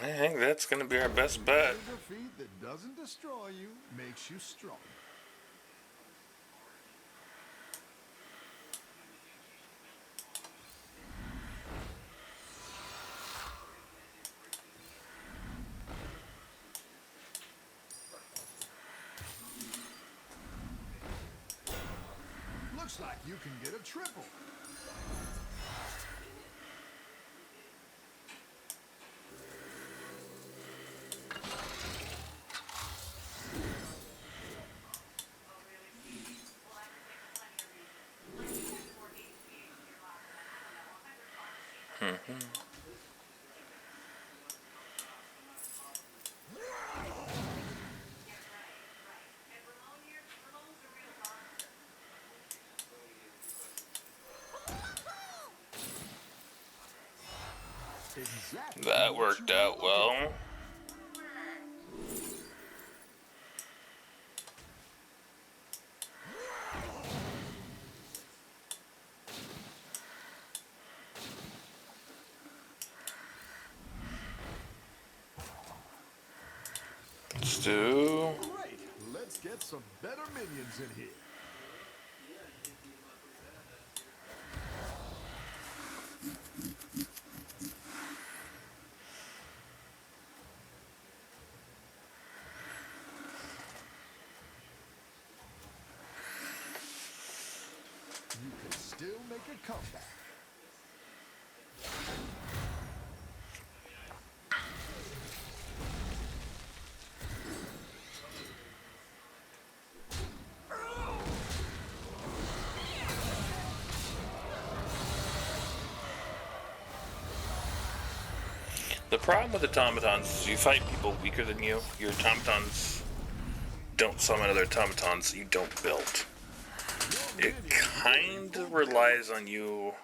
I think that's gonna be our best bet. A defeat that doesn't destroy you makes you strong. Looks like you can get a triple. Exactly That what worked you were out looking well. for. Let's do. Great. Let's get some better minions in here. You can still make a comeback. The problem with automatons is you fight people weaker than you. Your automatons don't summon other automatons you don't build. It kind of relies on you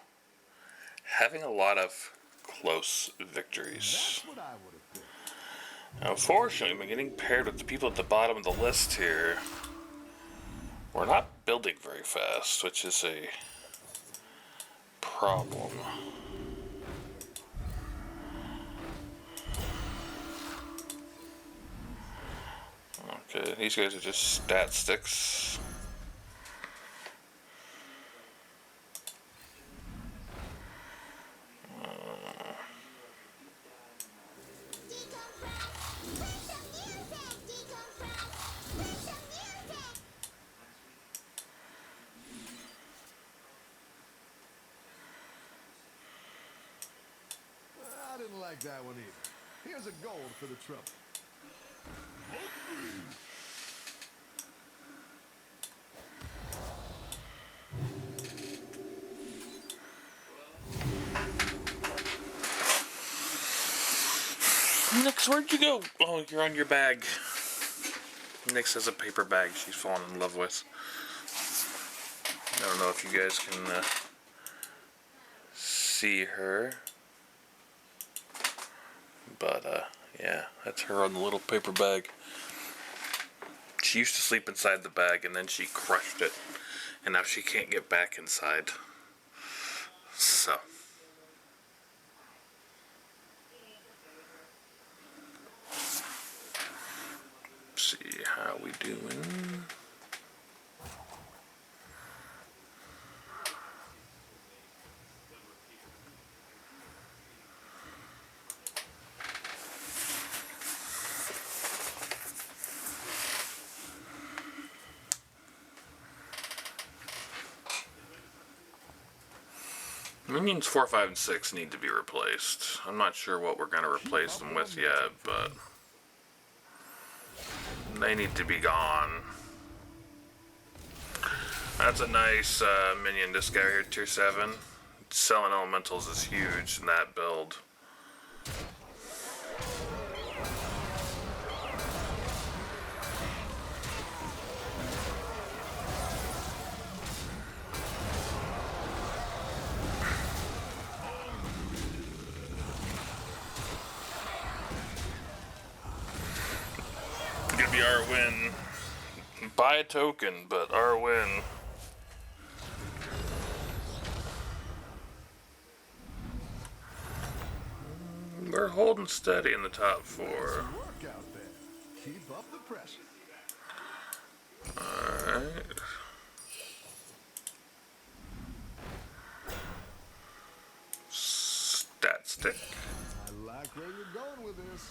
having a lot of close victories. That's what I would have picked. Unfortunately, when getting paired with the people at the bottom of the list here, we're not building very fast, which is a problem. Okay, these guys are just stat sticks. I didn't like that one either. Here's a gold for the trouble. Nix, where'd you go? Oh, you're on your bag. Nix has a paper bag she's fallen in love with. I don't know if you guys can see her. But, yeah, that's her on the little paper bag. She used to sleep inside the bag, and then she crushed it. And now she can't get back inside. So. See how we doing. Minions 4, 5, and 6 need to be replaced. I'm not sure what we're going to replace them with yet, but they need to be gone. That's a nice minion, this guy here, tier 7. Selling elementals is huge in that build. Gonna be our win. Buy a token, but our win. We're holding steady in the top 4. Work out there. Keep up the pressure. Alright. Stat stick. I like where you're going with this.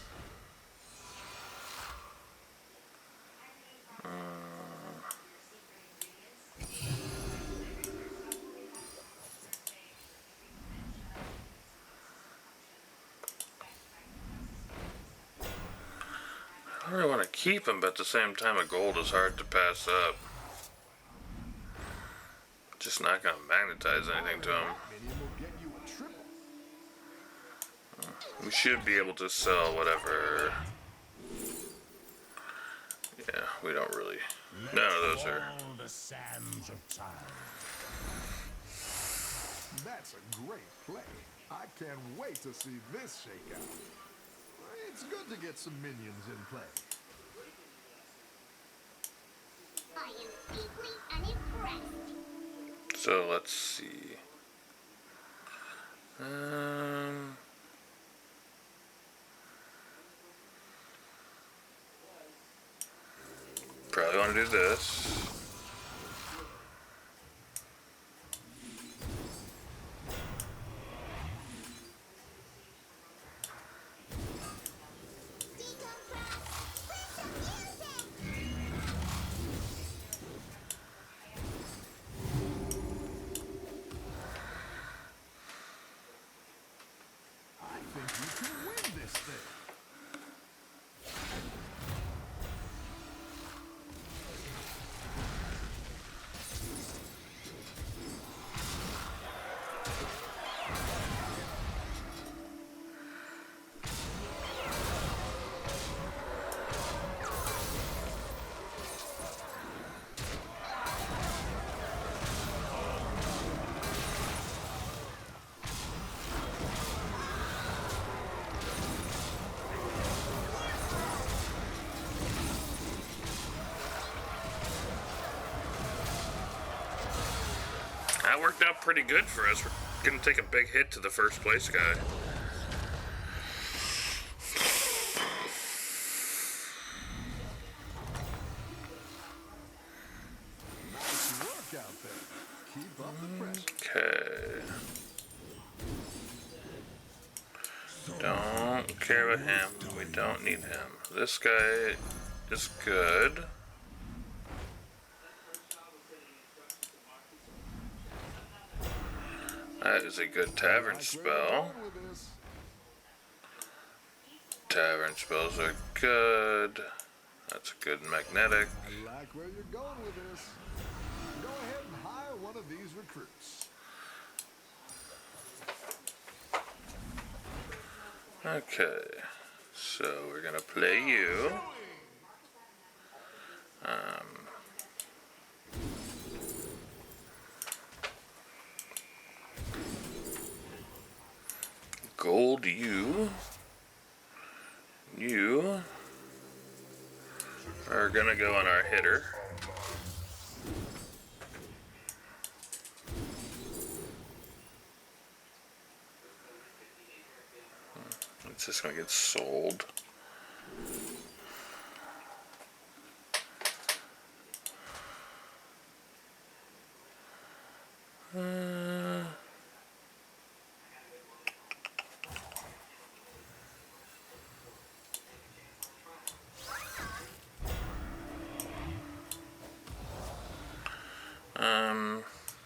I really want to keep him, but at the same time, a gold is hard to pass up. Just not going to magnetize anything to him. Minion will get you a triple. We should be able to sell whatever. Yeah, we don't really. None of those are. All the sands of time. That's a great play. I can't wait to see this shake out. It's good to get some minions in play. I am deeply unimpressed. So let's see. Probably want to do this. I think you can win this thing. That worked out pretty good for us. gonna take a big hit to the first place guy. Nice work out there. Keep up the pressure. Okay. Don't care about him. We don't need him. This guy is good. That is a good tavern spell. Tavern spells are good. That's a good magnetic. I like where you're going with this. Go ahead and hire one of these recruits. Okay, so we're gonna play you. Gold you. You are gonna go on our hitter. It's just gonna get sold.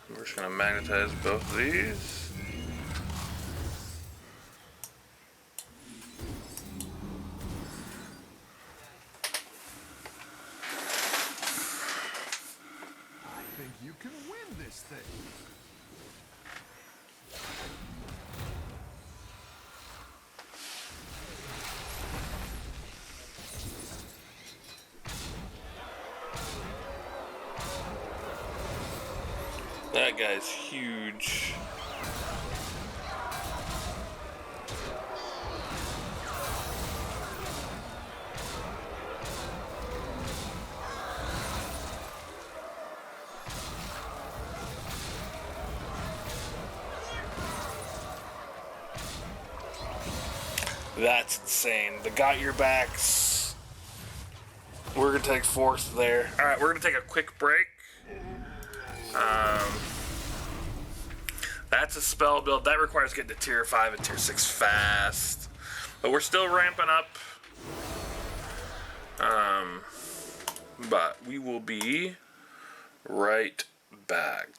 We're just gonna magnetize both of these. I think you can win this thing. That guy's huge. That's insane. The got your backs. We're gonna take fourth there. Alright, we're gonna take a quick break. That's a spell build. That requires getting to tier 5 and tier 6 fast. But we're still ramping up. But we will be right back.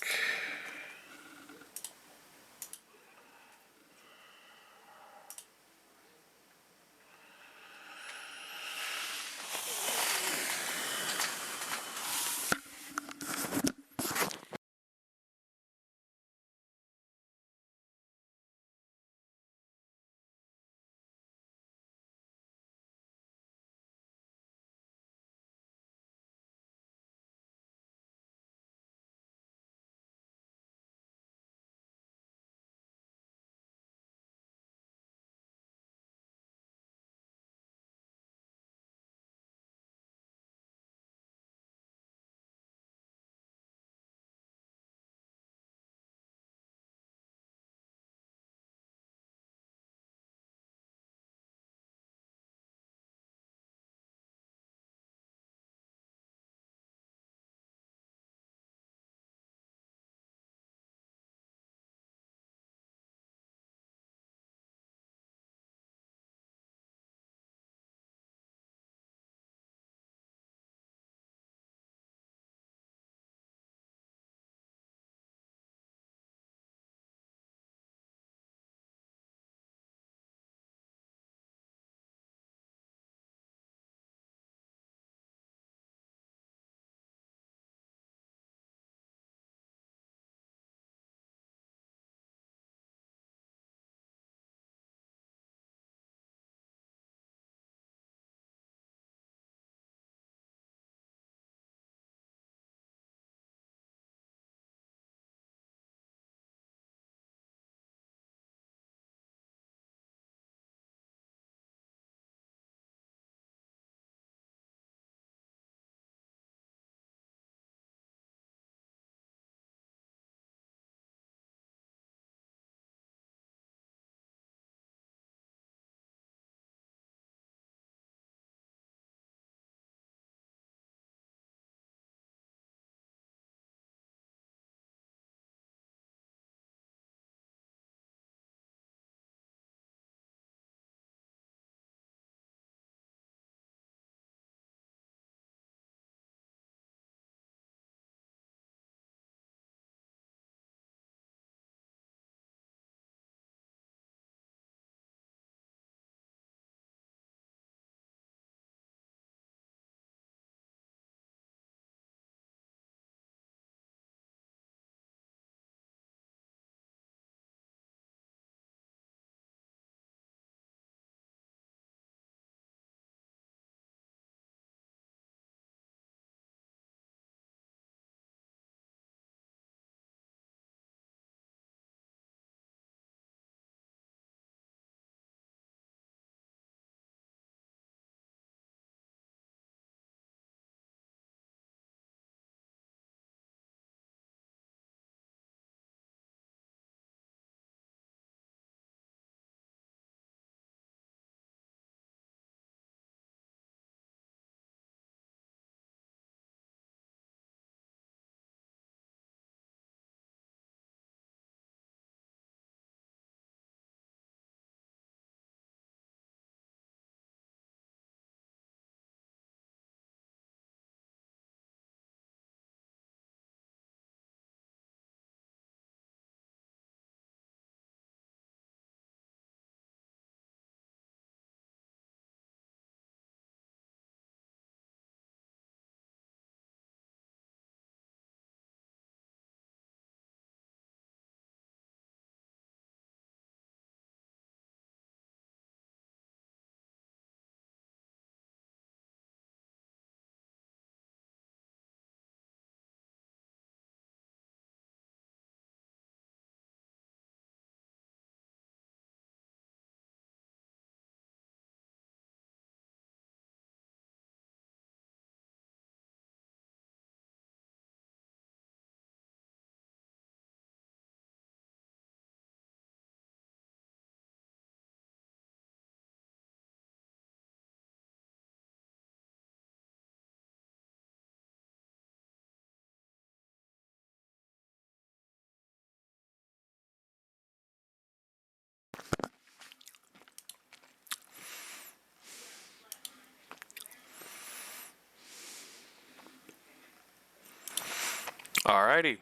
Alrighty.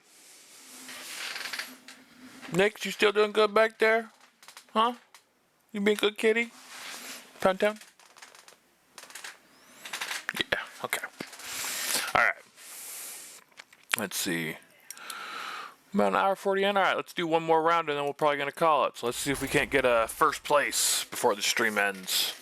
Nick, you still doing good back there? Huh? You being good, kitty? Town? Yeah, okay. Alright. Let's see. About an hour 40 in. Alright, let's do one more round and then we're probably going to call it. So let's see if we can't get a first place before the stream ends.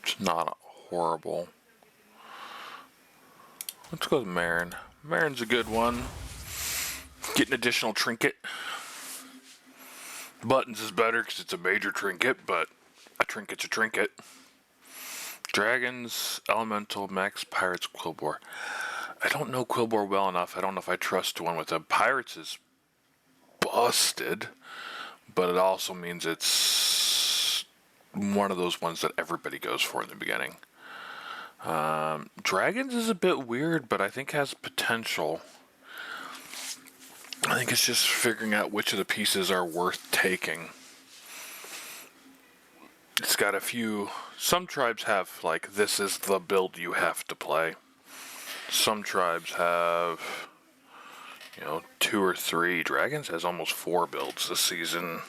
It's not horrible. Let's go with Marin. Marin's a good one. Get an additional trinket. Buttons is better because it's a major trinket, but a trinket's a trinket. Dragons, Elemental, Max, Pirates, Quillbore. I don't know Quillbore well enough. I don't know if I trust one with them. Pirates is busted, but it also means it's one of those ones that everybody goes for in the beginning. Dragons is a bit weird, but I think has potential. I think it's just figuring out which of the pieces are worth taking. It's got a few... Some tribes have, like, this is the build you have to play. Some tribes have, 2 or 3. Dragons has almost 4 builds this season.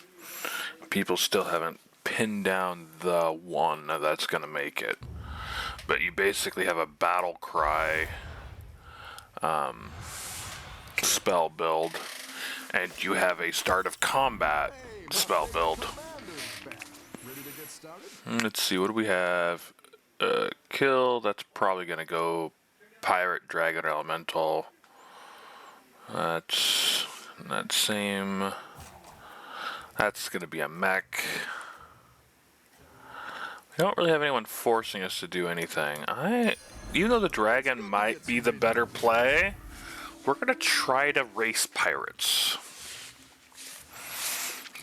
People still haven't pinned down the one that's going to make it. But you basically have a battle cry spell build, and you have a start of combat spell build. Let's see, what do we have? Kill, that's probably going to go Pirate, Dragon, or Elemental. That's that same. That's going to be a mech. We don't really have anyone forcing us to do anything. Even though the dragon might be the better play, we're going to try to race pirates.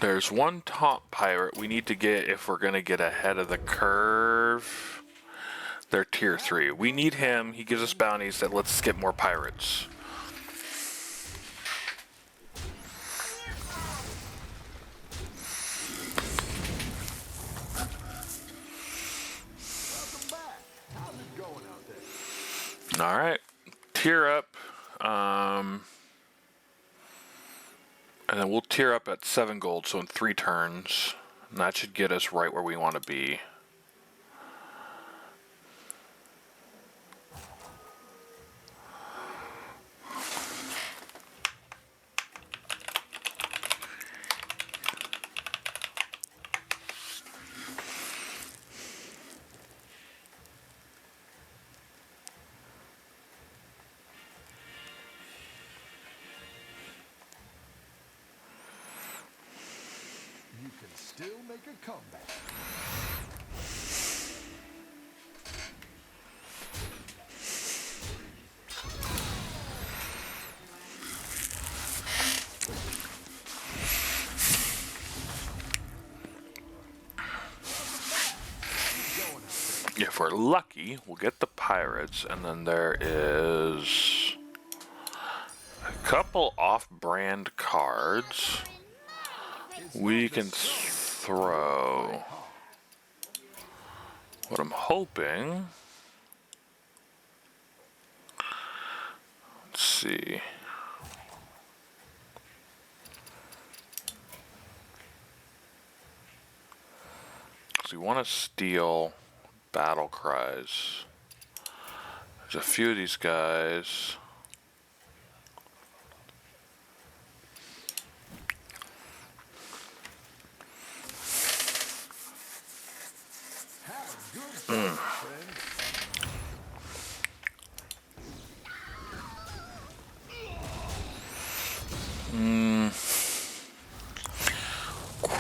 There's one top pirate we need to get if we're going to get ahead of the curve. They're tier 3. We need him. He gives us bounties that lets us get more pirates. Alright, tier up, and then we'll tier up at 7 gold, so in 3 turns, and that should get us right where we want to be. You can still make a comeback. If we're lucky, we'll get the pirates, and then there is a couple off-brand cards we can throw. What I'm hoping... Let's see. So we want to steal battle cries. There's a few of these guys.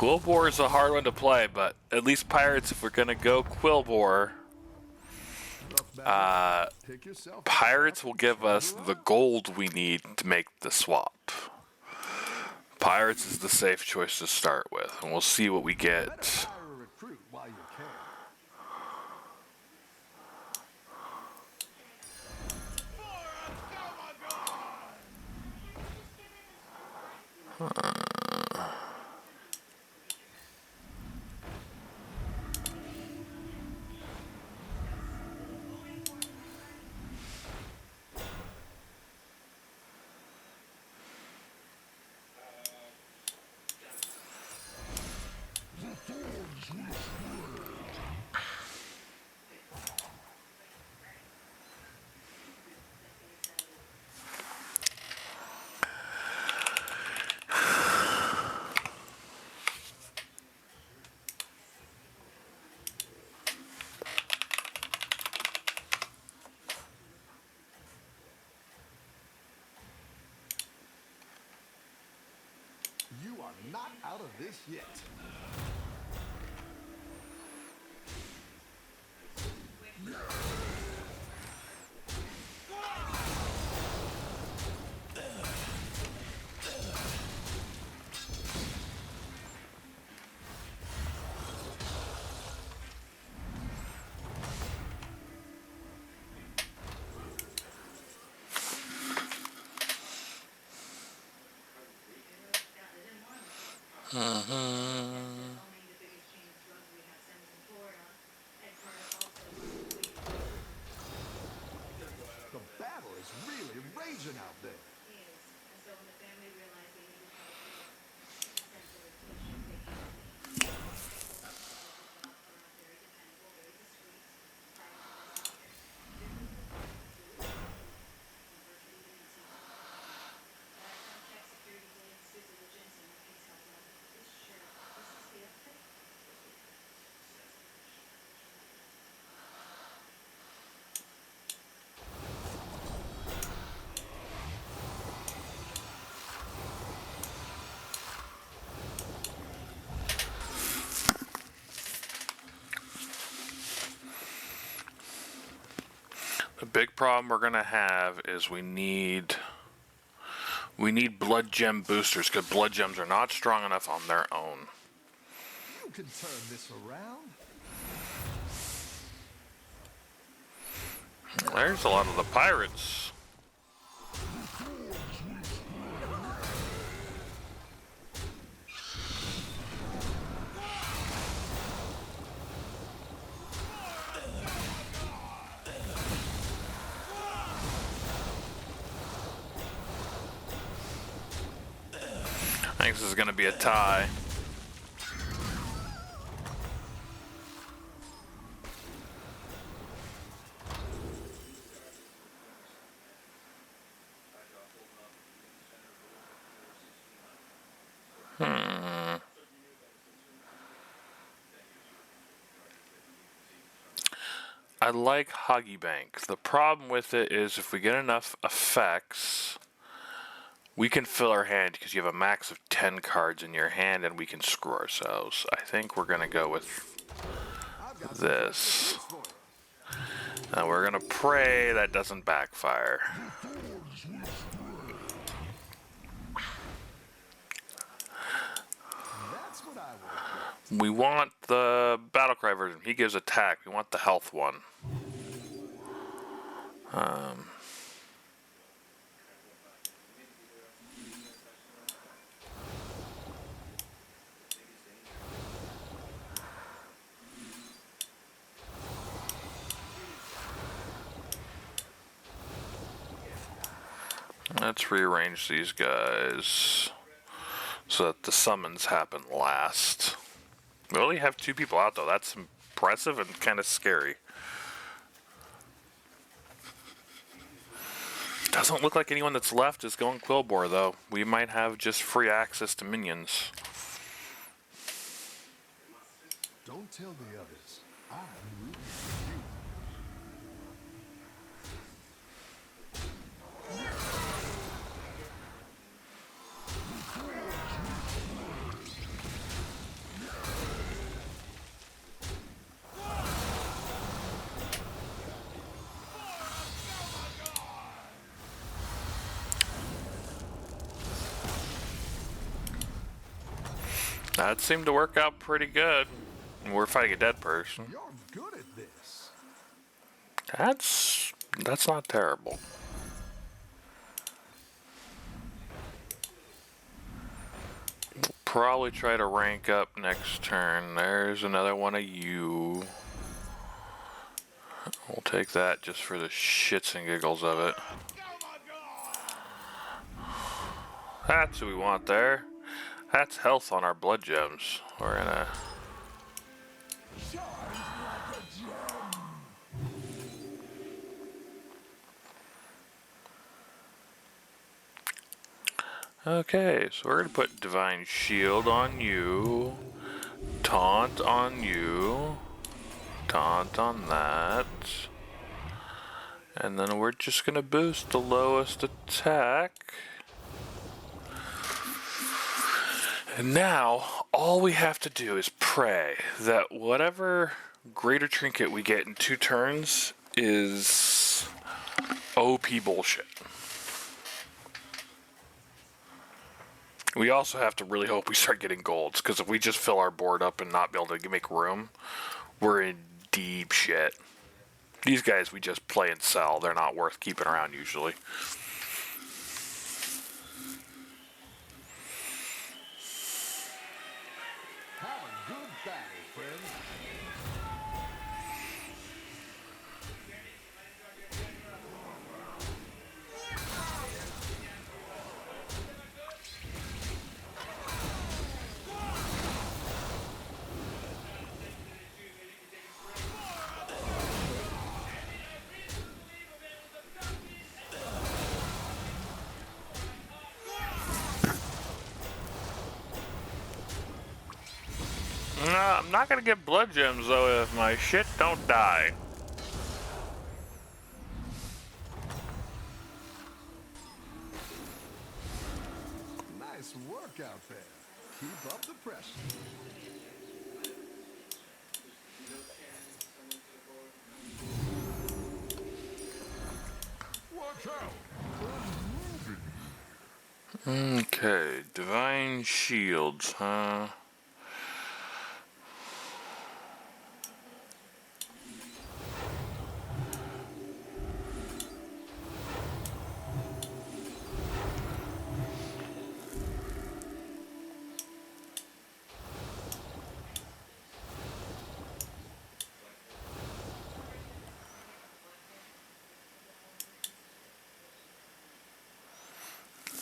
Quillbore is a hard one to play, but at least Pirates, if we're gonna go Quillbore, Pick yourself Pirates will give us the gold we need to make the swap. Pirates is the safe choice to start with, and we'll see what we Better get. hire a recruit while you can. You are not out of this yet. The battle is really raging out there. The big problem we're gonna have is we need blood gem boosters, because blood gems are not strong enough on their own. You can turn this around. There's a lot of the pirates. I think this is going to be a tie. I like Huggy Bank. The problem with it is if we get enough effects, we can fill our hand because you have a max of 10 cards in your hand and we can screw ourselves. I think we're going to go with this. And we're going to pray that doesn't backfire. That's what I would. We want the Battlecry version. He gives attack. We want the health one. Let's rearrange these guys so that the summons happen last. We only have 2 people out though. That's impressive and kind of scary. Doesn't look like anyone that's left is going Quillbore though. We might have just free access to minions. Don't tell the others. I'm rooting for you. That seemed to work out pretty good. We're fighting a dead person. You're good at this. That's not terrible. Probably try to rank up next turn. There's another one of you. We'll take that just for the shits and giggles of it. That's who we want there. That's health on our blood gems. We're gonna... Okay, so we're gonna put Divine Shield on you. Taunt on you. Taunt on that. And then we're just gonna boost the lowest attack. And now, all we have to do is pray that whatever greater trinket we get in 2 turns is OP bullshit. We also have to really hope we start getting golds, because if we just fill our board up and not be able to make room, we're in deep shit. These guys we just play and sell. They're not worth keeping around usually. Have a good battle, friend. I'm not gonna get blood gems though if my shit don't die. Nice work out there. Keep up the pressure. Watch out! Okay, Divine Shields, huh?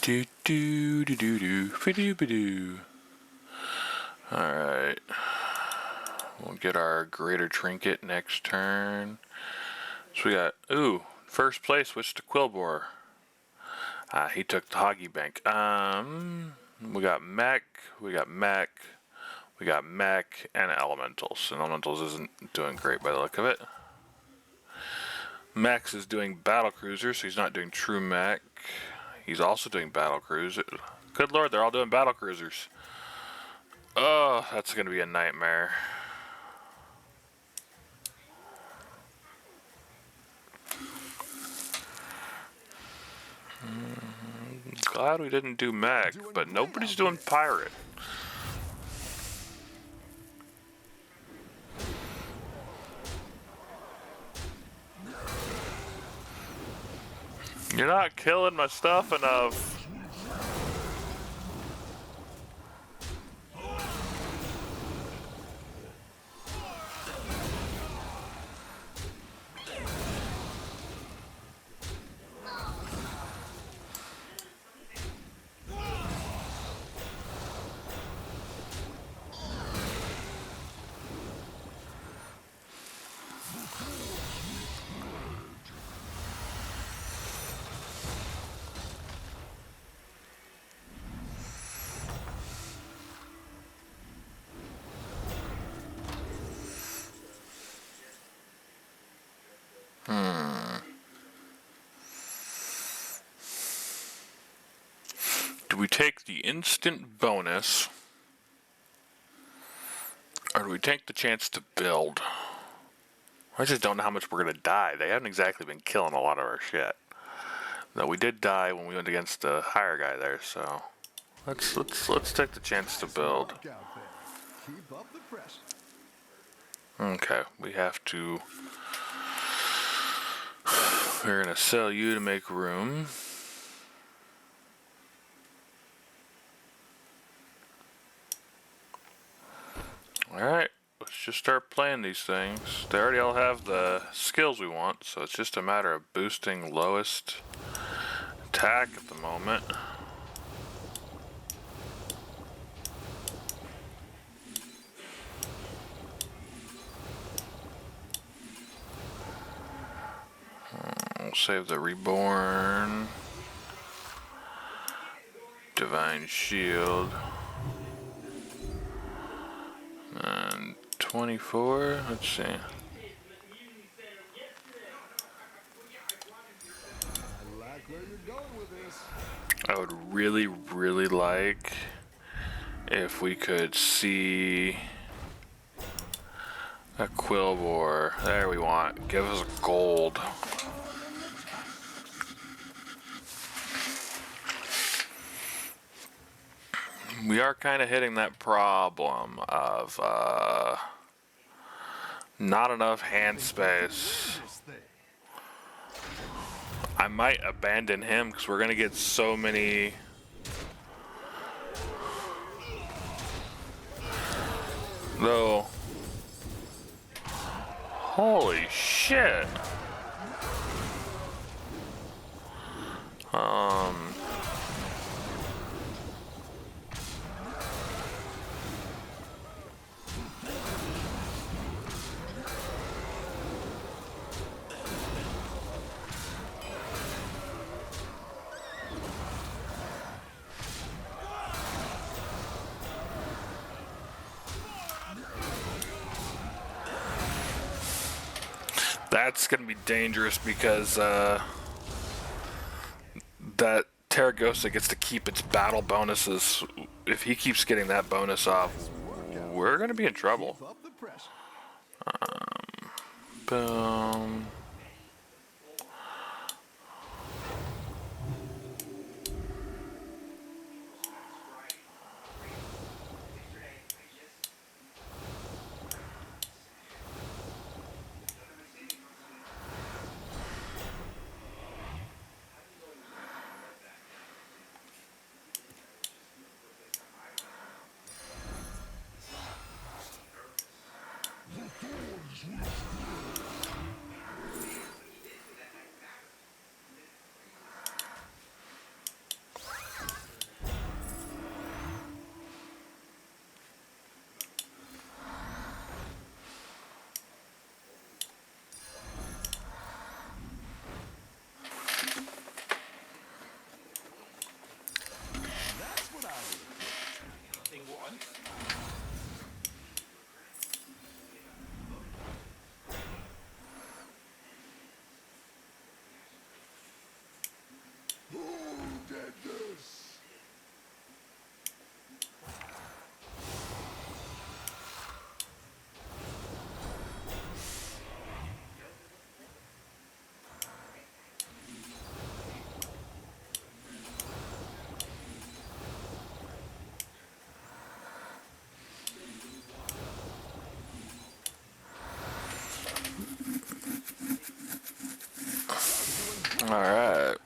Do do do do do do do. All right, we'll get our greater trinket next turn. So we got first place switched to Quillbore. He took the Hoggy Bank. We got Mech, we got Mech, we got Mech, and Elementals. And Elementals isn't doing great by the look of it. Max is doing Battle Cruiser, so he's not doing True Mech. He's also doing Battle Cruiser. Good lord, they're all doing Battle Cruisers. Oh, that's gonna be a nightmare. Glad we didn't do Mech, but nobody's doing Pirate. You're not killing my stuff enough. Do we take the instant bonus, or do we take the chance to build? I just don't know how much we're going to die. They haven't exactly been killing a lot of our shit. Though we did die when we went against the higher guy there, so... Let's take the chance to build. Work out there. Keep up the pressure. Okay, we have to. We're gonna sell you to make room. Alright, let's just start playing these things. They already all have the skills we want, so it's just a matter of boosting lowest attack at the moment. We'll save the Reborn. Divine Shield. And 24, let's see. I like where you're going with this. I would really, really like if we could see a Quillbore. There we want. Give us gold. We are kind of hitting that problem of not enough hand space. This thing. I might abandon him because we're going to get so many. Though. Holy shit. That's going to be dangerous because that Terragosa gets to keep its battle bonuses. If he keeps getting that bonus off, we're going to be in trouble. Keep up the pressure. Boom. That's what I would. Who did this? All right.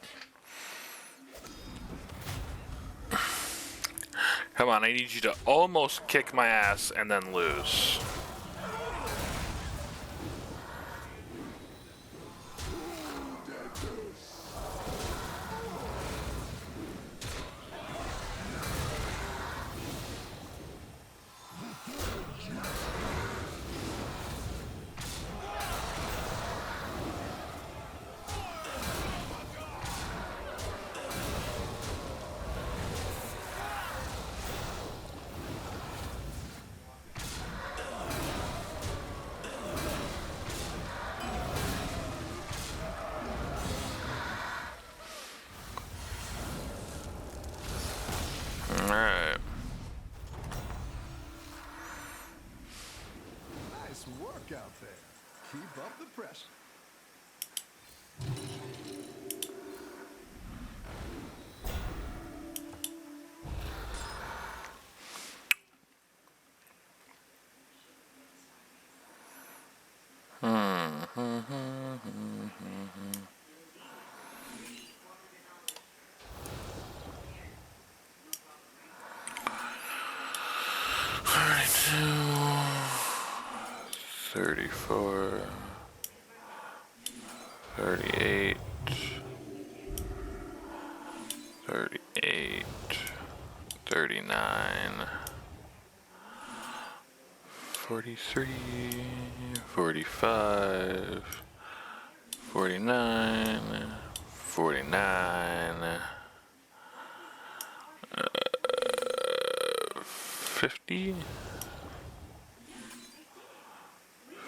Come on, I need you to almost kick my ass and then lose. Alright. Nice work out there. Keep up the pressure. 34, 38, 38, 39, 43, 45, 49, 49, 50,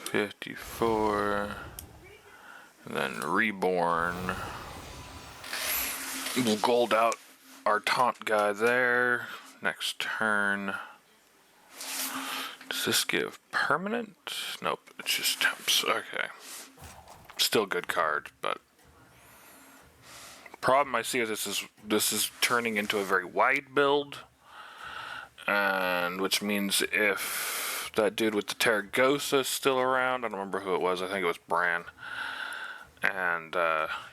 54, and then reborn. We'll gold out our taunt guy there. Next turn. Does this give permanent? Nope, it's just temps. Okay. Still good card, but problem I see is this is turning into a very wide build, and which means if that dude with the Terragosa is still around, I don't remember who it was. I think it was Bran, and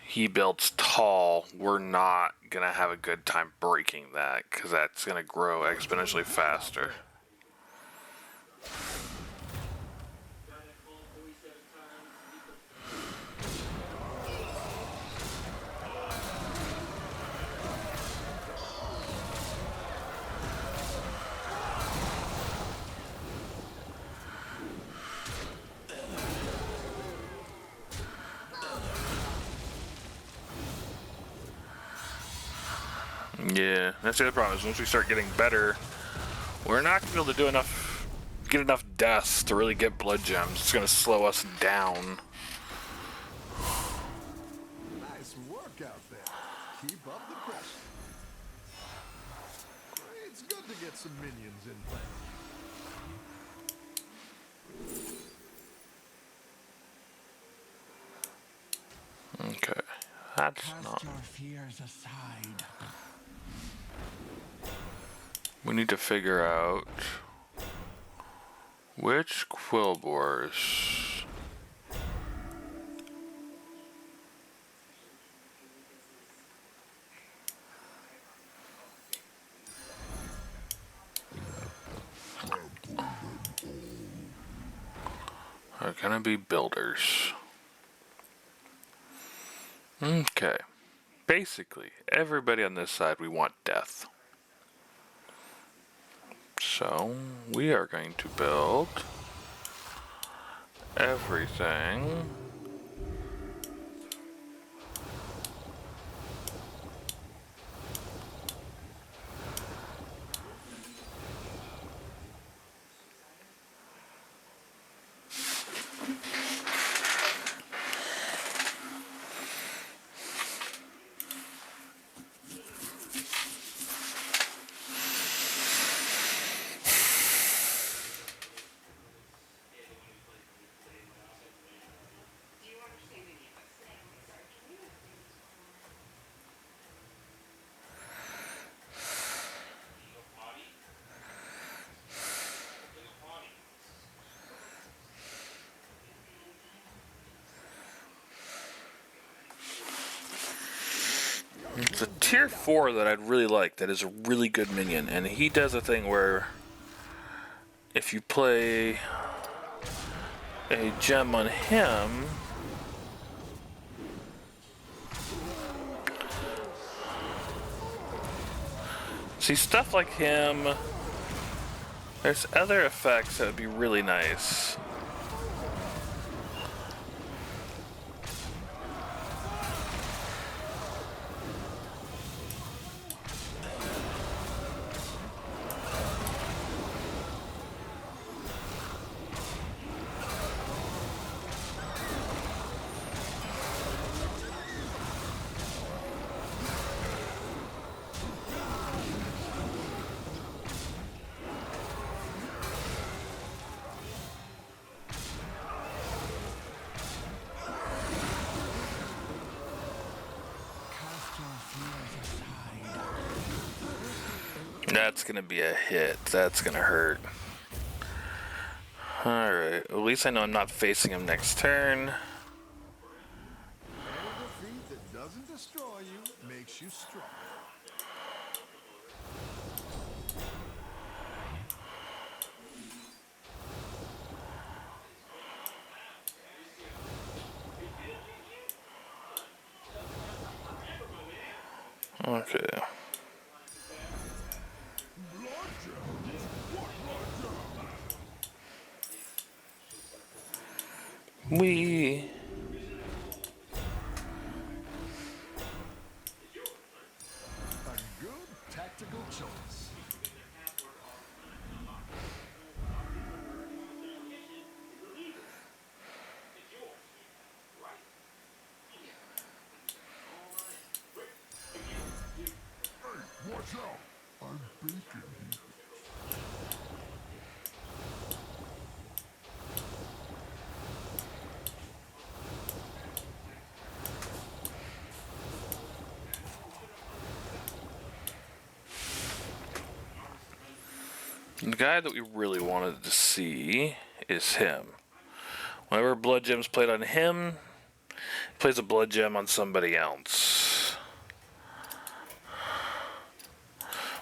he builds tall, we're not gonna have a good time breaking that because that's gonna grow exponentially faster. Yeah, that's the other problem is once we start getting better, we're not gonna be able to do get enough deaths to really get blood gems. It's gonna slow us down. Nice work out there. Keep up the pressure. It's good to get some minions in play. Okay, that's Cast not. your fears aside. We need to figure out which Quillbors. Are gonna be builders. Okay. Basically, everybody on this side, we want death. So, we are going to build everything. It's a tier 4 that I'd really like, that is a really good minion, and he does a thing where if you play a gem on him, see stuff like him, there's other effects that would be really nice. Cast your fears aside. That's gonna be a hit. That's gonna hurt. Alright, at least I know I'm not facing him next turn. Any defeat that doesn't destroy you makes you strong. Okay. We. A good tactical choice. Hey, watch out! I'm bacon here. The guy that we really wanted to see is him. Whenever blood gem's played on him, he plays a blood gem on somebody else.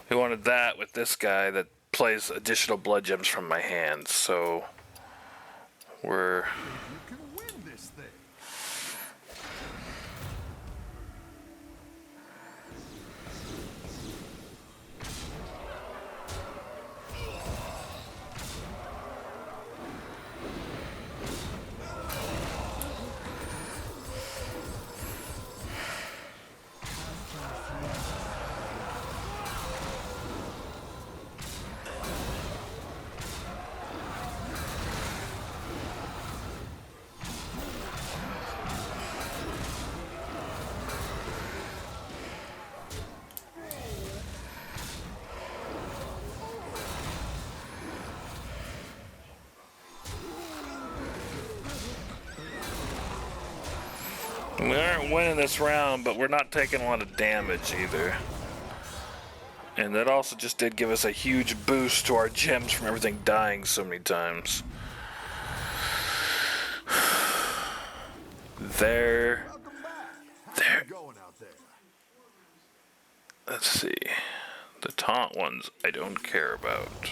We wanted that with this guy that plays additional blood gems from my hand, so we're... You can win this thing. We aren't winning this round, but we're not taking a lot of damage either. And that also just did give us a huge boost to our gems from everything dying so many times. There. Welcome back. How's There. it going out there? Let's see. The taunt ones I don't care about.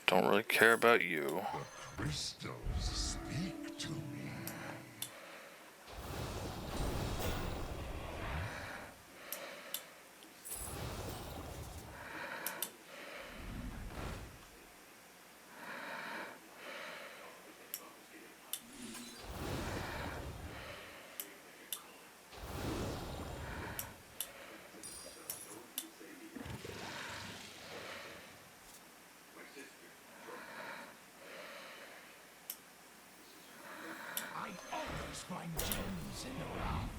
Don't really care about you. Crystals speak to me. I always find gems in the rough.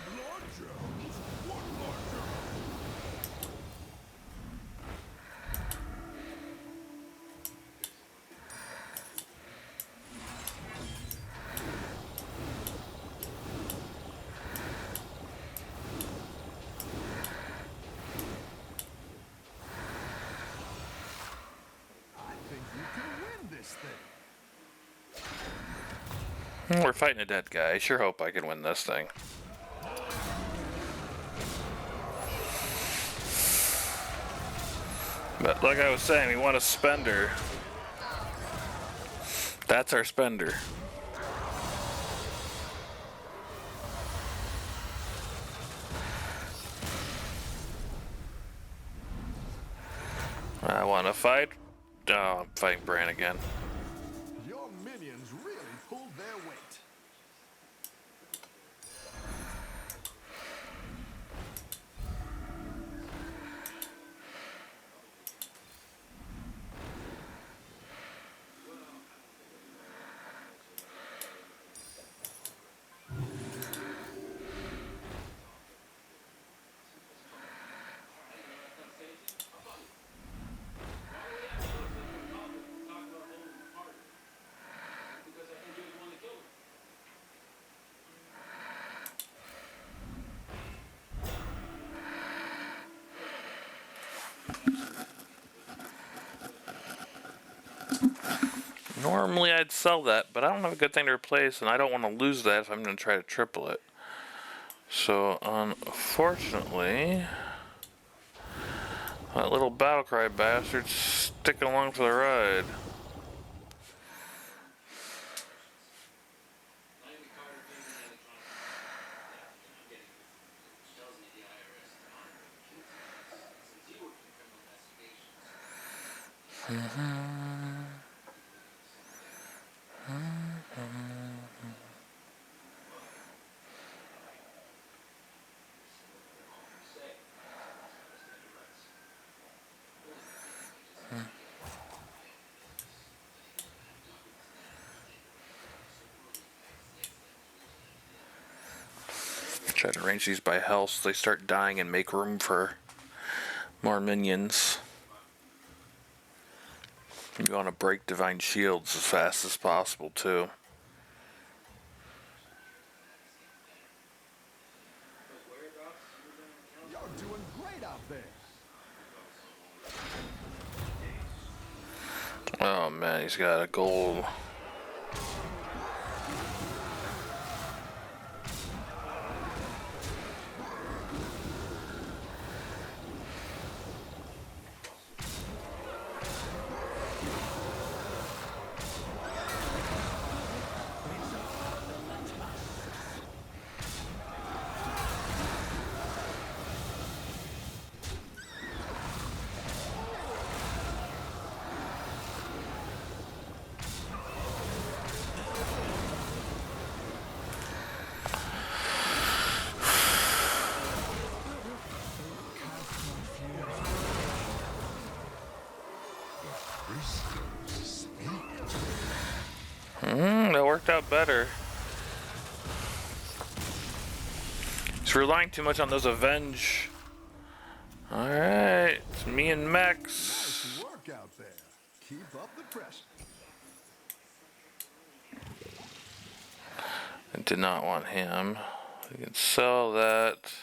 Blood gems? What blood gems? I think you can win this thing. We're fighting a dead guy. I sure hope I can win this thing. But like I was saying, we want a spender. That's our spender. I want to fight. Oh, I'm fighting Bran again. Your minions really pulled their weight. Normally I'd sell that, but I don't have a good thing to replace, and I don't want to lose that if I'm going to try to triple it. So, unfortunately, that little Battlecry bastard's sticking along for the ride. Try to arrange these by health so they start dying and make room for more minions. You want to break divine shields as fast as possible too. You're doing great out there. Oh man, he's got a gold. That worked out better. He's relying too much on those avenge. Alright, it's me and Max. Nice work out there. Keep up the pressure. I did not want him. We can sell that.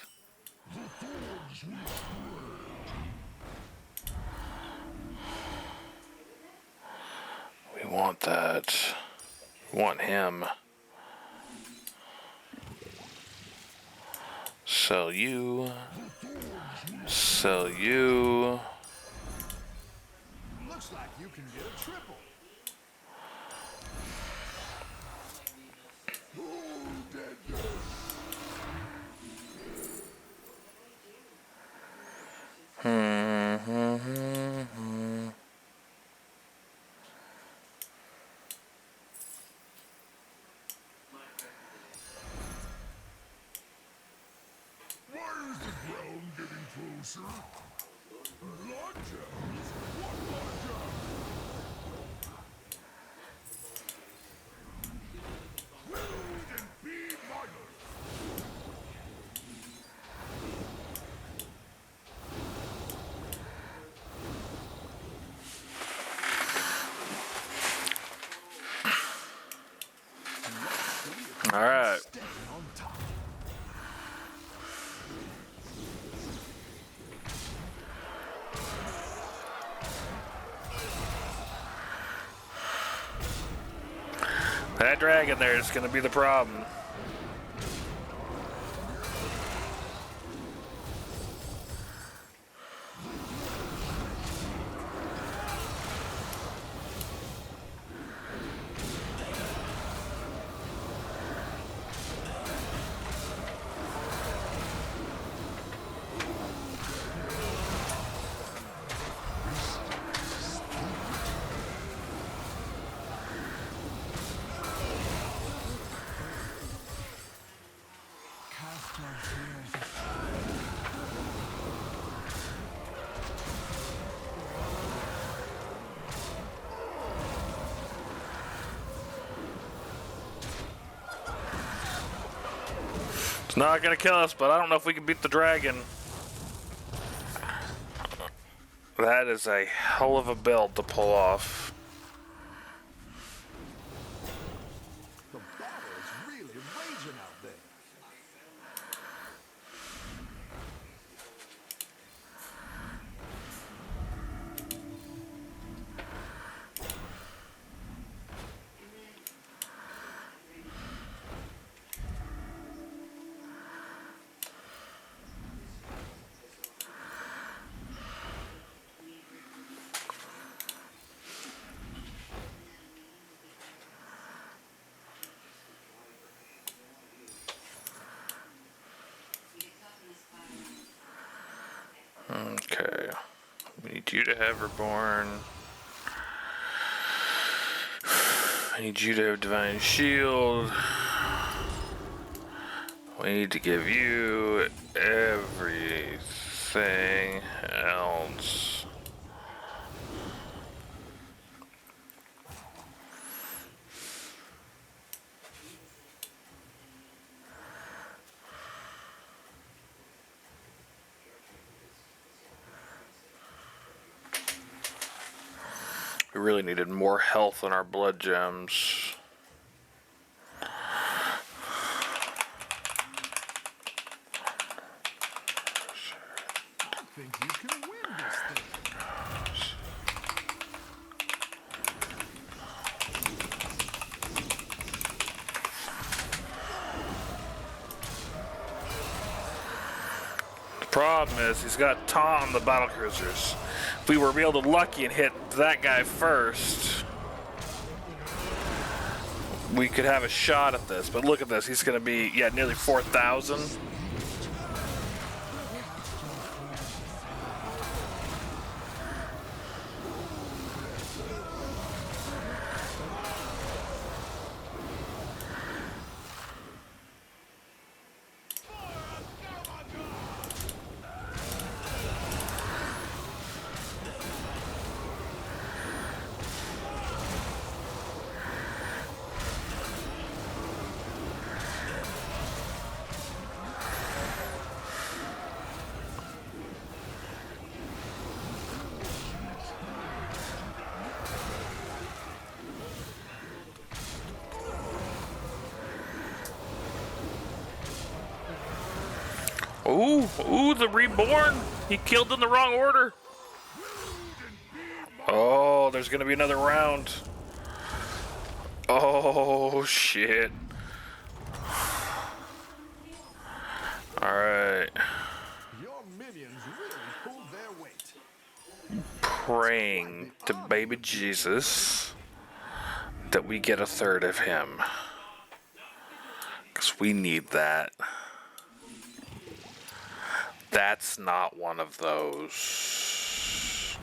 We want that. We want him. Sell you. Sell you. Looks like you can get a triple. Who did this? Why is the ground getting closer? Blood gems? What blood gems? Build and be violent. All right. Stay on top. That dragon there is going to be the problem. It's not going to kill us, but I don't know if we can beat the dragon. That is a hell of a build to pull off. The battle is really raging out there. need you to have Reborn. I need you to have Divine Shield. We need to give you everything else. We really needed more health on our blood gems. I think you can win this thing. The problem is he's got Tom on the battle cruisers. If we were able to lucky and hit that guy first, we could have a shot at this. But look at this, he's going to be nearly 4,000. Ooh, the Reborn. He killed in the wrong order. Oh, there's going to be another round. Oh, shit. Alright. Your minions really pulled their weight. Praying to baby Jesus that we get a third of him. Because we need that. That's not one of those.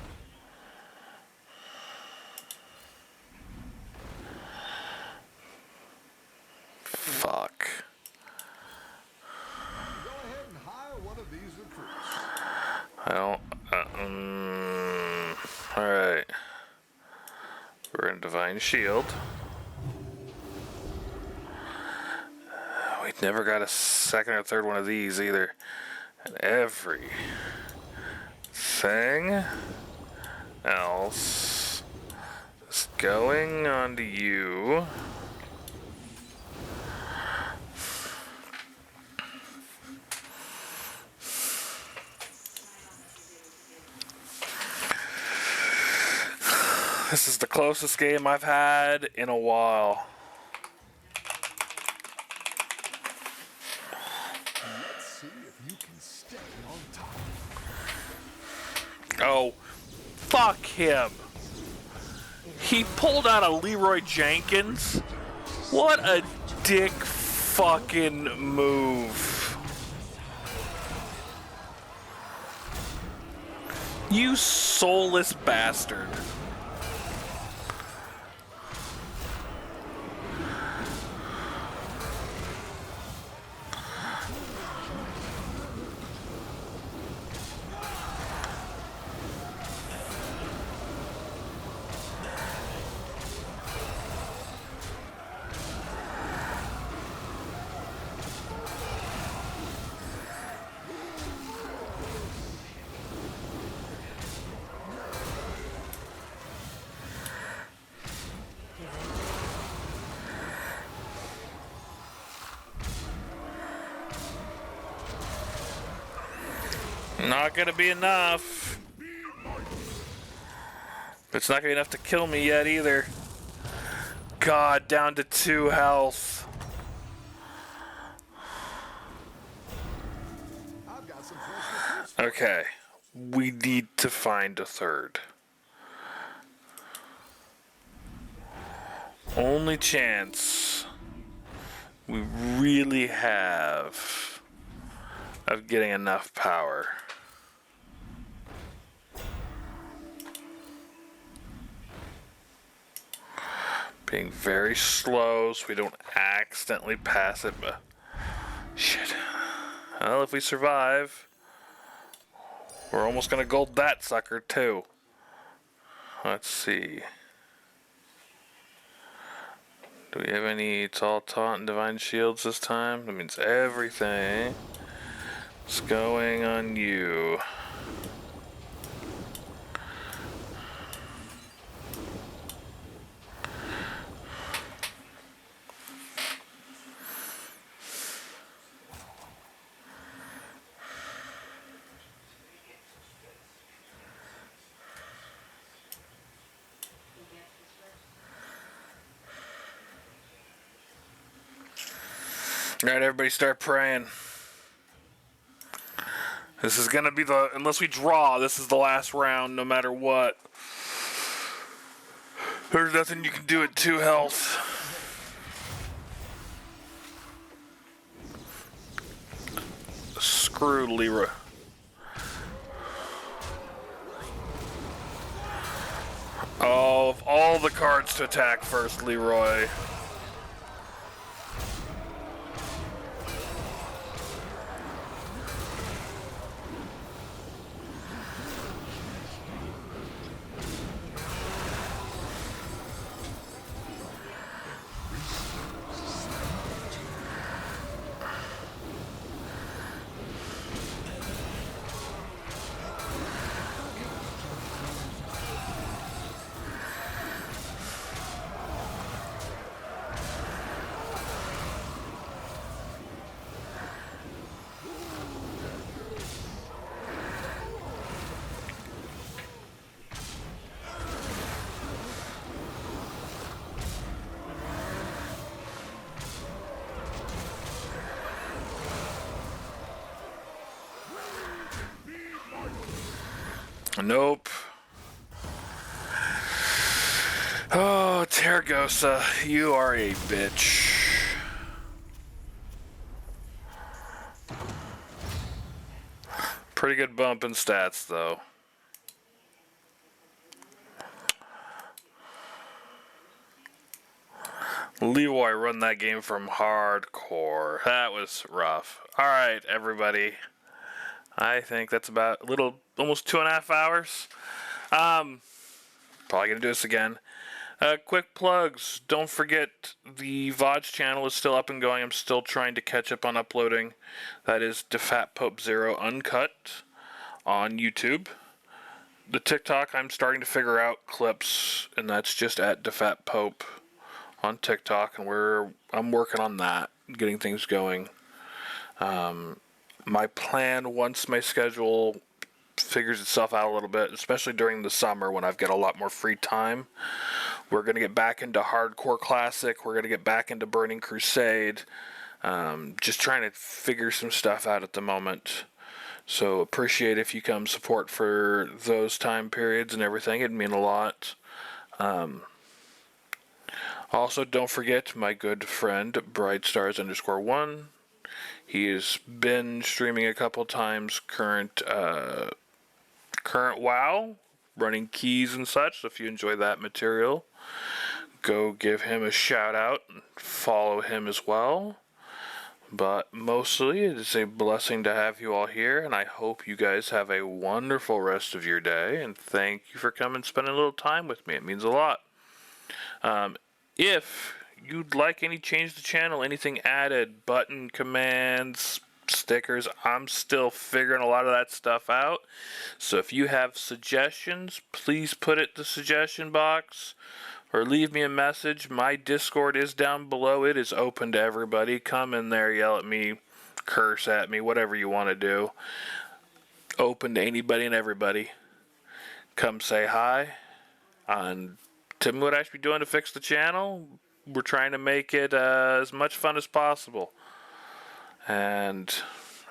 Fuck. Go ahead and hire one of these recruits. I don't. Alright. We're in Divine Shield. We never got a second or third one of these either. And everything else is going on to you. This is the closest game I've had in a while. Let's see if you can stay on top. Oh, fuck him. He pulled out a Leroy Jenkins. What a dick fucking move. You soulless bastard. Not gonna be enough. It's not gonna be enough to kill me yet either. God, down to 2 health. I've got some fresh recruits. Okay, we need to find a third. Only chance we really have of getting enough power. Being very slow so we don't accidentally pass it, but shit. Well, if we survive, we're almost gonna gold that sucker too. Let's see. Do we have any Tall Taunt and Divine Shields this time? That means everything is going on you. Alright, everybody start praying. This is gonna be unless we draw, this is the last round no matter what. There's nothing you can do at 2 health. Screw Leroy. Oh, of all the cards to attack first, Leroy. Nope. Oh, Terragosa, you are a bitch. Pretty good bump in stats, though. Leroy run that game from hardcore. That was rough. Alright, everybody. I think that's about almost 2.5 hours. Probably gonna do this again. Quick plugs. Don't forget the VOD channel is still up and going. I'm still trying to catch up on uploading. That is Duhphatpope0 Uncut on YouTube. The TikTok, I'm starting to figure out clips, and that's just at Duhphatpope on TikTok, and I'm working on that, getting things going. My plan, once my schedule figures itself out a little bit, especially during the summer when I've got a lot more free time, we're going to get back into Hardcore Classic. We're going to get back into Burning Crusade. Just trying to figure some stuff out at the moment. So appreciate if you come support for those time periods and everything. It'd mean a lot. Also, don't forget my good friend, Brightstars_1. He has been streaming a couple times current WoW, running keys and such. So if you enjoy that material, go give him a shout out and follow him as well. But mostly, it is a blessing to have you all here, and I hope you guys have a wonderful rest of your day, and thank you for coming and spending a little time with me. It means a lot. If you'd like any change to the channel, anything added, button commands, stickers, I'm still figuring a lot of that stuff out. So if you have suggestions, please put it in the suggestion box or leave me a message. My Discord is down below. It is open to everybody. Come in there, yell at me, curse at me, whatever you want to do. Open to anybody and everybody. Come say hi. And tell me what I should be doing to fix the channel. We're trying to make it as much fun as possible. And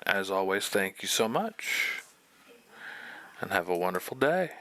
as always, thank you so much. And have a wonderful day.